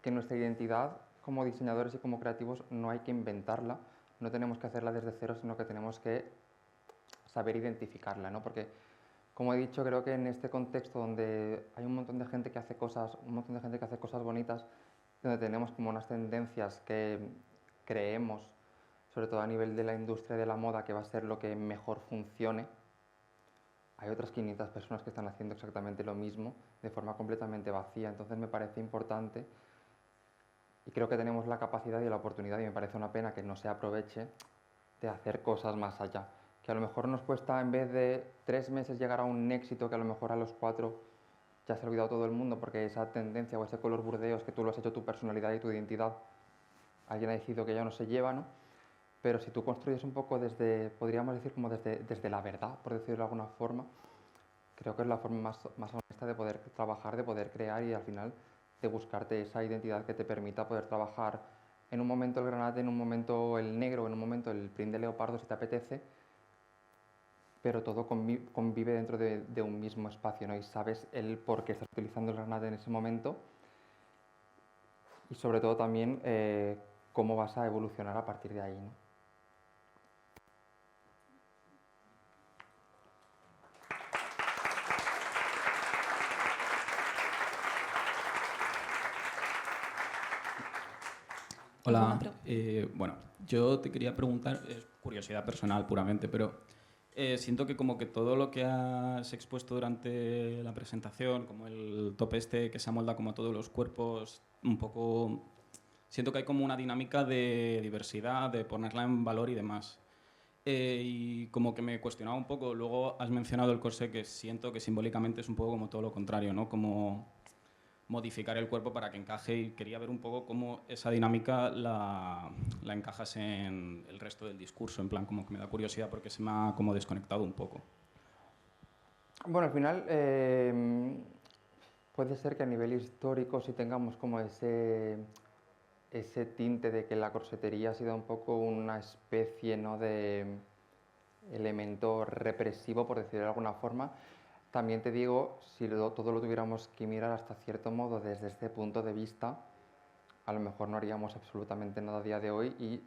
que nuestra identidad como diseñadores y como creativos no hay que inventarla, no tenemos que hacerla desde cero, sino que tenemos que saber identificarla, ¿no? Porque, como he dicho, creo que en este contexto donde hay un montón de gente que hace cosas, un montón de gente que hace cosas bonitas, donde tenemos como unas tendencias que creemos, sobre todo a nivel de la industria de la moda, que va a ser lo que mejor funcione, hay otras 500 personas que están haciendo exactamente lo mismo de forma completamente vacía. Entonces me parece importante y creo que tenemos la capacidad y la oportunidad, y me parece una pena que no se aproveche, de hacer cosas más allá. Que a lo mejor nos cuesta, en vez de 3 meses, llegar a un éxito que a lo mejor a los 4 ya se ha olvidado todo el mundo, porque esa tendencia o ese color burdeos que tú lo has hecho tu personalidad y tu identidad, alguien ha decidido que ya no se lleva, ¿no? Pero si tú construyes un poco desde, podríamos decir, como desde la verdad, por decirlo de alguna forma, creo que es la forma más honesta de poder trabajar, de poder crear y al final de buscarte esa identidad que te permita poder trabajar en un momento el granate, en un momento el negro, en un momento el print de leopardo si te apetece, pero todo convive dentro de un mismo espacio, ¿no? Y sabes el por qué estás utilizando el granate en ese momento y sobre todo también cómo vas a evolucionar a partir de ahí, ¿no? ¿Alguna Hola, bueno, yo te quería preguntar, es curiosidad personal puramente, pero siento que como que todo lo que has expuesto durante la presentación, como el top este que se amolda como a todos los cuerpos, un poco, siento que hay como una dinámica de diversidad, de ponerla en valor y demás. Y como que me cuestionaba un poco, luego has mencionado el corsé, que siento que simbólicamente es un poco como todo lo contrario, ¿no? Como modificar el cuerpo para que encaje, y quería ver un poco cómo esa dinámica la encajas en el resto del discurso, en plan como que me da curiosidad porque se me ha como desconectado un poco. Bueno, al final puede ser que a nivel histórico sí tengamos como ese tinte de que la corsetería ha sido un poco una especie, ¿no?, de elemento represivo, por decirlo de alguna forma. También te digo, si todo lo tuviéramos que mirar hasta cierto modo desde este punto de vista, a lo mejor no haríamos absolutamente nada a día de hoy y,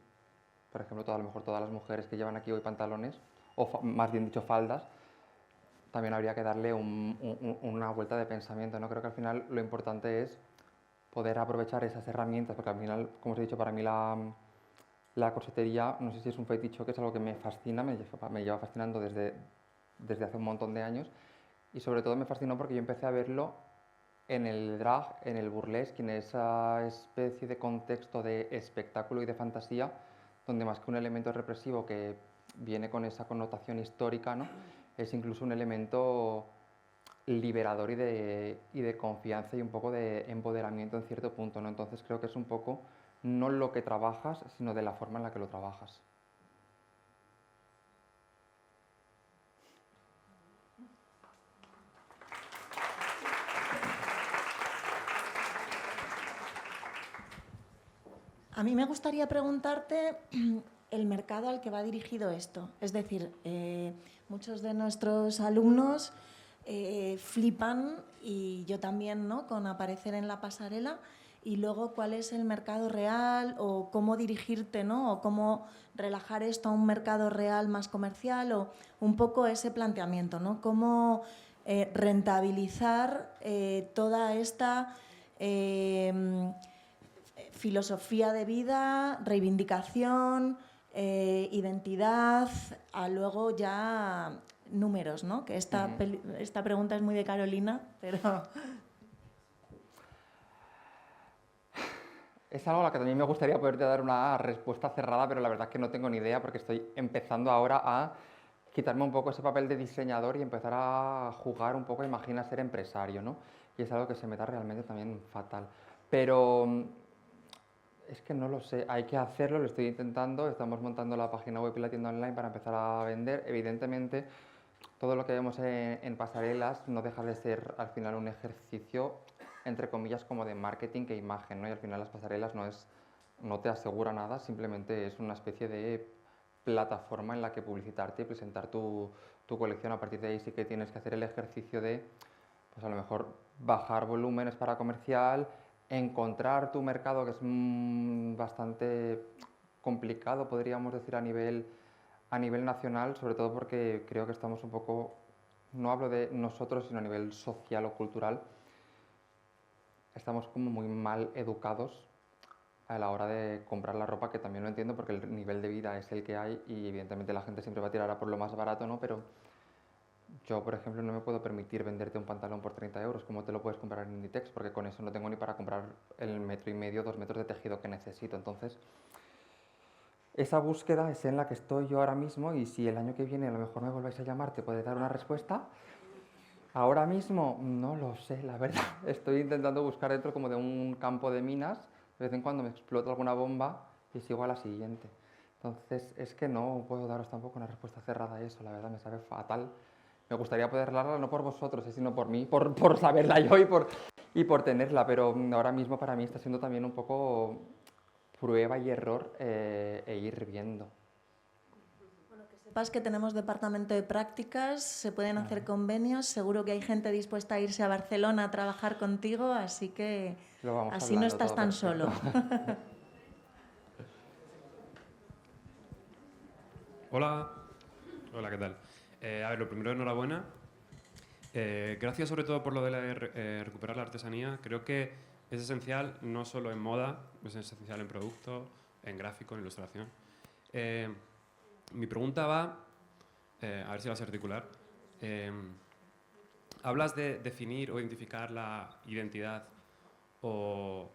por ejemplo, a lo mejor todas las mujeres que llevan aquí hoy pantalones, o más bien dicho faldas, también habría que darle una vuelta de pensamiento, ¿no? Creo que al final lo importante es poder aprovechar esas herramientas, porque al final, como os he dicho, para mí la corsetería, no sé si es un fetiche, que es algo que me fascina, me lleva fascinando desde hace un montón de años, y sobre todo me fascinó porque yo empecé a verlo en el drag, en el burlesque, en esa especie de contexto de espectáculo y de fantasía, donde más que un elemento represivo que viene con esa connotación histórica, ¿no?, es incluso un elemento liberador y de confianza y un poco de empoderamiento en cierto punto, ¿no? Entonces creo que es un poco no lo que trabajas, sino de la forma en la que lo trabajas. A mí me gustaría preguntarte el mercado al que va dirigido esto. Es decir, muchos de nuestros alumnos flipan, y yo también, ¿no?, con aparecer en la pasarela, y luego cuál es el mercado real o cómo dirigirte, ¿no?, o cómo relajar esto a un mercado real más comercial, o un poco ese planteamiento, ¿no? Cómo rentabilizar toda esta filosofía de vida, reivindicación, identidad, a luego ya números, ¿no? Que esta pregunta es muy de Carolina, pero... Es algo a la que también me gustaría poderte dar una respuesta cerrada, pero la verdad es que no tengo ni idea porque estoy empezando ahora a quitarme un poco ese papel de diseñador y empezar a jugar un poco, imagina ser empresario, ¿no? Y es algo que se me da realmente también fatal. Pero es que no lo sé, hay que hacerlo, lo estoy intentando, estamos montando la página web y la tienda online para empezar a vender. Evidentemente, todo lo que vemos en pasarelas no deja de ser al final un ejercicio, entre comillas, como de marketing que imagen, ¿no? Y al final las pasarelas no es no te asegura nada, simplemente es una especie de plataforma en la que publicitarte y presentar tu colección. A partir de ahí sí que tienes que hacer el ejercicio de, pues a lo mejor, bajar volúmenes para comercial, encontrar tu mercado, que es bastante complicado, podríamos decir, a nivel nacional, sobre todo porque creo que estamos un poco, no hablo de nosotros, sino a nivel social o cultural, estamos como muy mal educados a la hora de comprar la ropa, que también lo entiendo porque el nivel de vida es el que hay y evidentemente la gente siempre va a tirar a por lo más barato, ¿no? Pero yo, por ejemplo, no me puedo permitir venderte un pantalón por 30 euros, como te lo puedes comprar en Inditex, porque con eso no tengo ni para comprar el 1,5 metros, 2 metros de tejido que necesito. Entonces, esa búsqueda es en la que estoy yo ahora mismo, y si el año que viene a lo mejor me volváis a llamar, te puede dar una respuesta. Ahora mismo no lo sé, la verdad. Estoy intentando buscar dentro como de un campo de minas. De vez en cuando me explota alguna bomba y sigo a la siguiente. Entonces, es que no puedo daros tampoco una respuesta cerrada a eso, la verdad, me sabe fatal. Me gustaría poder darla no por vosotros, sino por mí, por saberla yo y por tenerla, pero ahora mismo para mí está siendo también un poco prueba y error e ir viendo. Sepas que tenemos departamento de prácticas, se pueden hacer convenios, seguro que hay gente dispuesta a irse a Barcelona a trabajar contigo, así que así no estás tan solo. Hola. Hola, ¿qué tal? A ver, lo primero, enhorabuena. Gracias sobre todo por lo de recuperar la artesanía. Creo que es esencial no solo en moda, es esencial en producto, en gráfico, en ilustración. Mi pregunta va, a ver si vas a articular. Hablas de definir o identificar la identidad o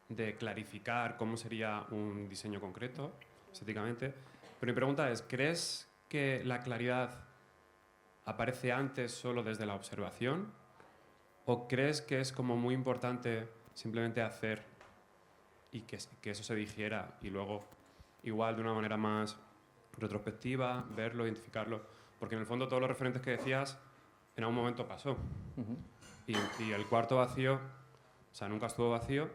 de clarificar cómo sería un diseño concreto, estéticamente. Pero mi pregunta es, ¿crees que la claridad aparece antes solo desde la observación? ¿O crees que es como muy importante simplemente hacer y que eso se digiera y luego, igual de una manera más retrospectiva, verlo, identificarlo? Porque en el fondo todos los referentes que decías en algún momento pasó. Y el cuarto vacío, o sea, nunca estuvo vacío,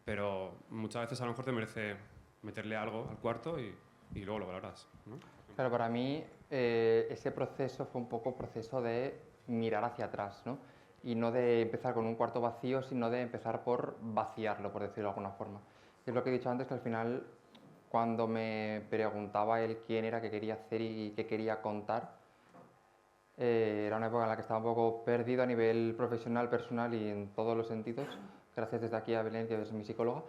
pero muchas veces a lo mejor te merece meterle algo al cuarto y luego lo valoras, ¿no? Claro, para mí ese proceso fue un poco proceso de mirar hacia atrás, ¿no? Y no de empezar con un cuarto vacío, sino de empezar por vaciarlo, por decirlo de alguna forma. Es lo que he dicho antes, que al final, cuando me preguntaba él quién era, qué quería hacer y qué quería contar, era una época en la que estaba un poco perdido a nivel profesional, personal y en todos los sentidos. Gracias desde aquí a Belén, que es mi psicóloga.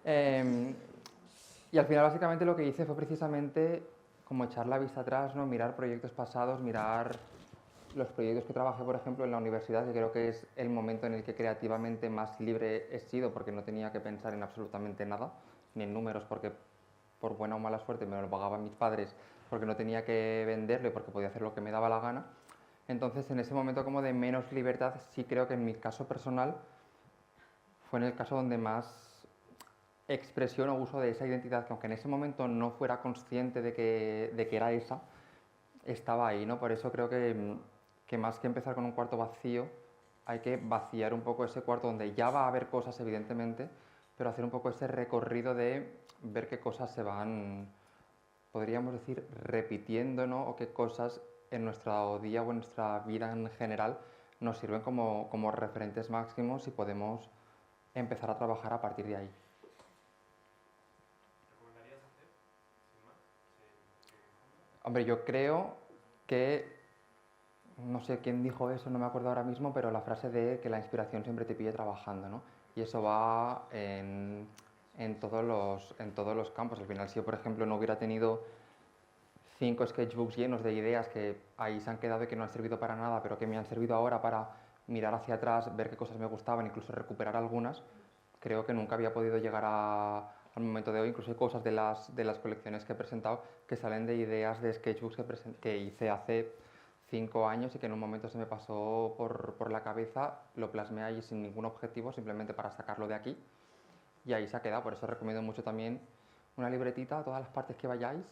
Y al final, básicamente, lo que hice fue precisamente como echar la vista atrás, ¿no? Mirar proyectos pasados, mirar los proyectos que trabajé, por ejemplo, en la universidad, que creo que es el momento en el que creativamente más libre he sido, porque no tenía que pensar en absolutamente nada, ni en números, porque por buena o mala suerte me lo pagaban mis padres, porque no tenía que venderlo y porque podía hacer lo que me daba la gana. Entonces, en ese momento como de menos libertad, sí creo que en mi caso personal fue en el caso donde más expresión o uso de esa identidad, que aunque en ese momento no fuera consciente de que era esa, estaba ahí, ¿no? Por eso creo que más que empezar con un cuarto vacío, hay que vaciar un poco ese cuarto donde ya va a haber cosas, evidentemente, pero hacer un poco ese recorrido de ver qué cosas se van, podríamos decir, repitiendo, ¿no? O qué cosas en nuestro día o en nuestra vida en general nos sirven como referentes máximos y podemos empezar a trabajar a partir de ahí. Hombre, yo creo que, no sé quién dijo eso, no me acuerdo ahora mismo, pero la frase de que la inspiración siempre te pille trabajando, ¿no? Y eso va en todos los campos. Al final, si yo, por ejemplo, no hubiera tenido 5 sketchbooks llenos de ideas que ahí se han quedado y que no han servido para nada, pero que me han servido ahora para mirar hacia atrás, ver qué cosas me gustaban, incluso recuperar algunas, creo que nunca había podido llegar al momento de hoy. Incluso hay cosas de las colecciones que he presentado que salen de ideas de sketchbooks que hice hace 5 años y que en un momento se me pasó por la cabeza, lo plasmé ahí sin ningún objetivo, simplemente para sacarlo de aquí, y ahí se ha quedado. Por eso recomiendo mucho también una libretita a todas las partes que vayáis,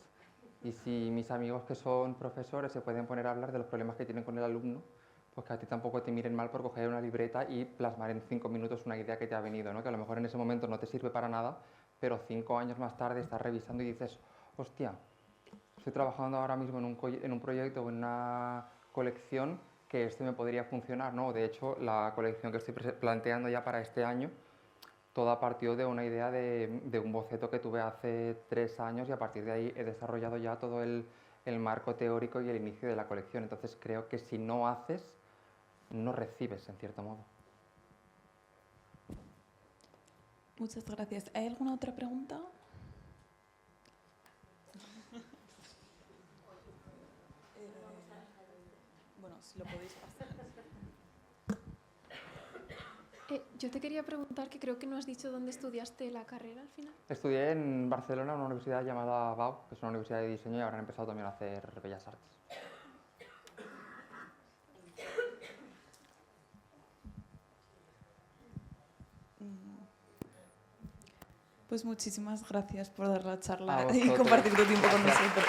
y si mis amigos que son profesores se pueden poner a hablar de los problemas que tienen con el alumno, pues que a ti tampoco te miren mal por coger una libreta y plasmar en 5 minutos una idea que te ha venido, ¿no? Que a lo mejor en ese momento no te sirve para nada, pero 5 años más tarde estás revisando y dices, hostia, estoy trabajando ahora mismo en un proyecto o en una colección que me podría funcionar, ¿no? De hecho, la colección que estoy planteando ya para este año, toda partió de una idea de un boceto que tuve hace 3 años y a partir de ahí he desarrollado ya todo el marco teórico y el inicio de la colección. Entonces creo que si no haces, no recibes, en cierto modo. Muchas gracias. ¿Hay alguna otra pregunta? Bueno, si lo podéis pasar. Yo te quería preguntar, que creo que no has dicho dónde estudiaste la carrera al final. Estudié en Barcelona, en una universidad llamada BAU, que es una universidad de diseño, y ahora han empezado también a hacer Bellas Artes. Pues muchísimas gracias por dar la charla A y vosotros. compartir tu tiempo con nosotros.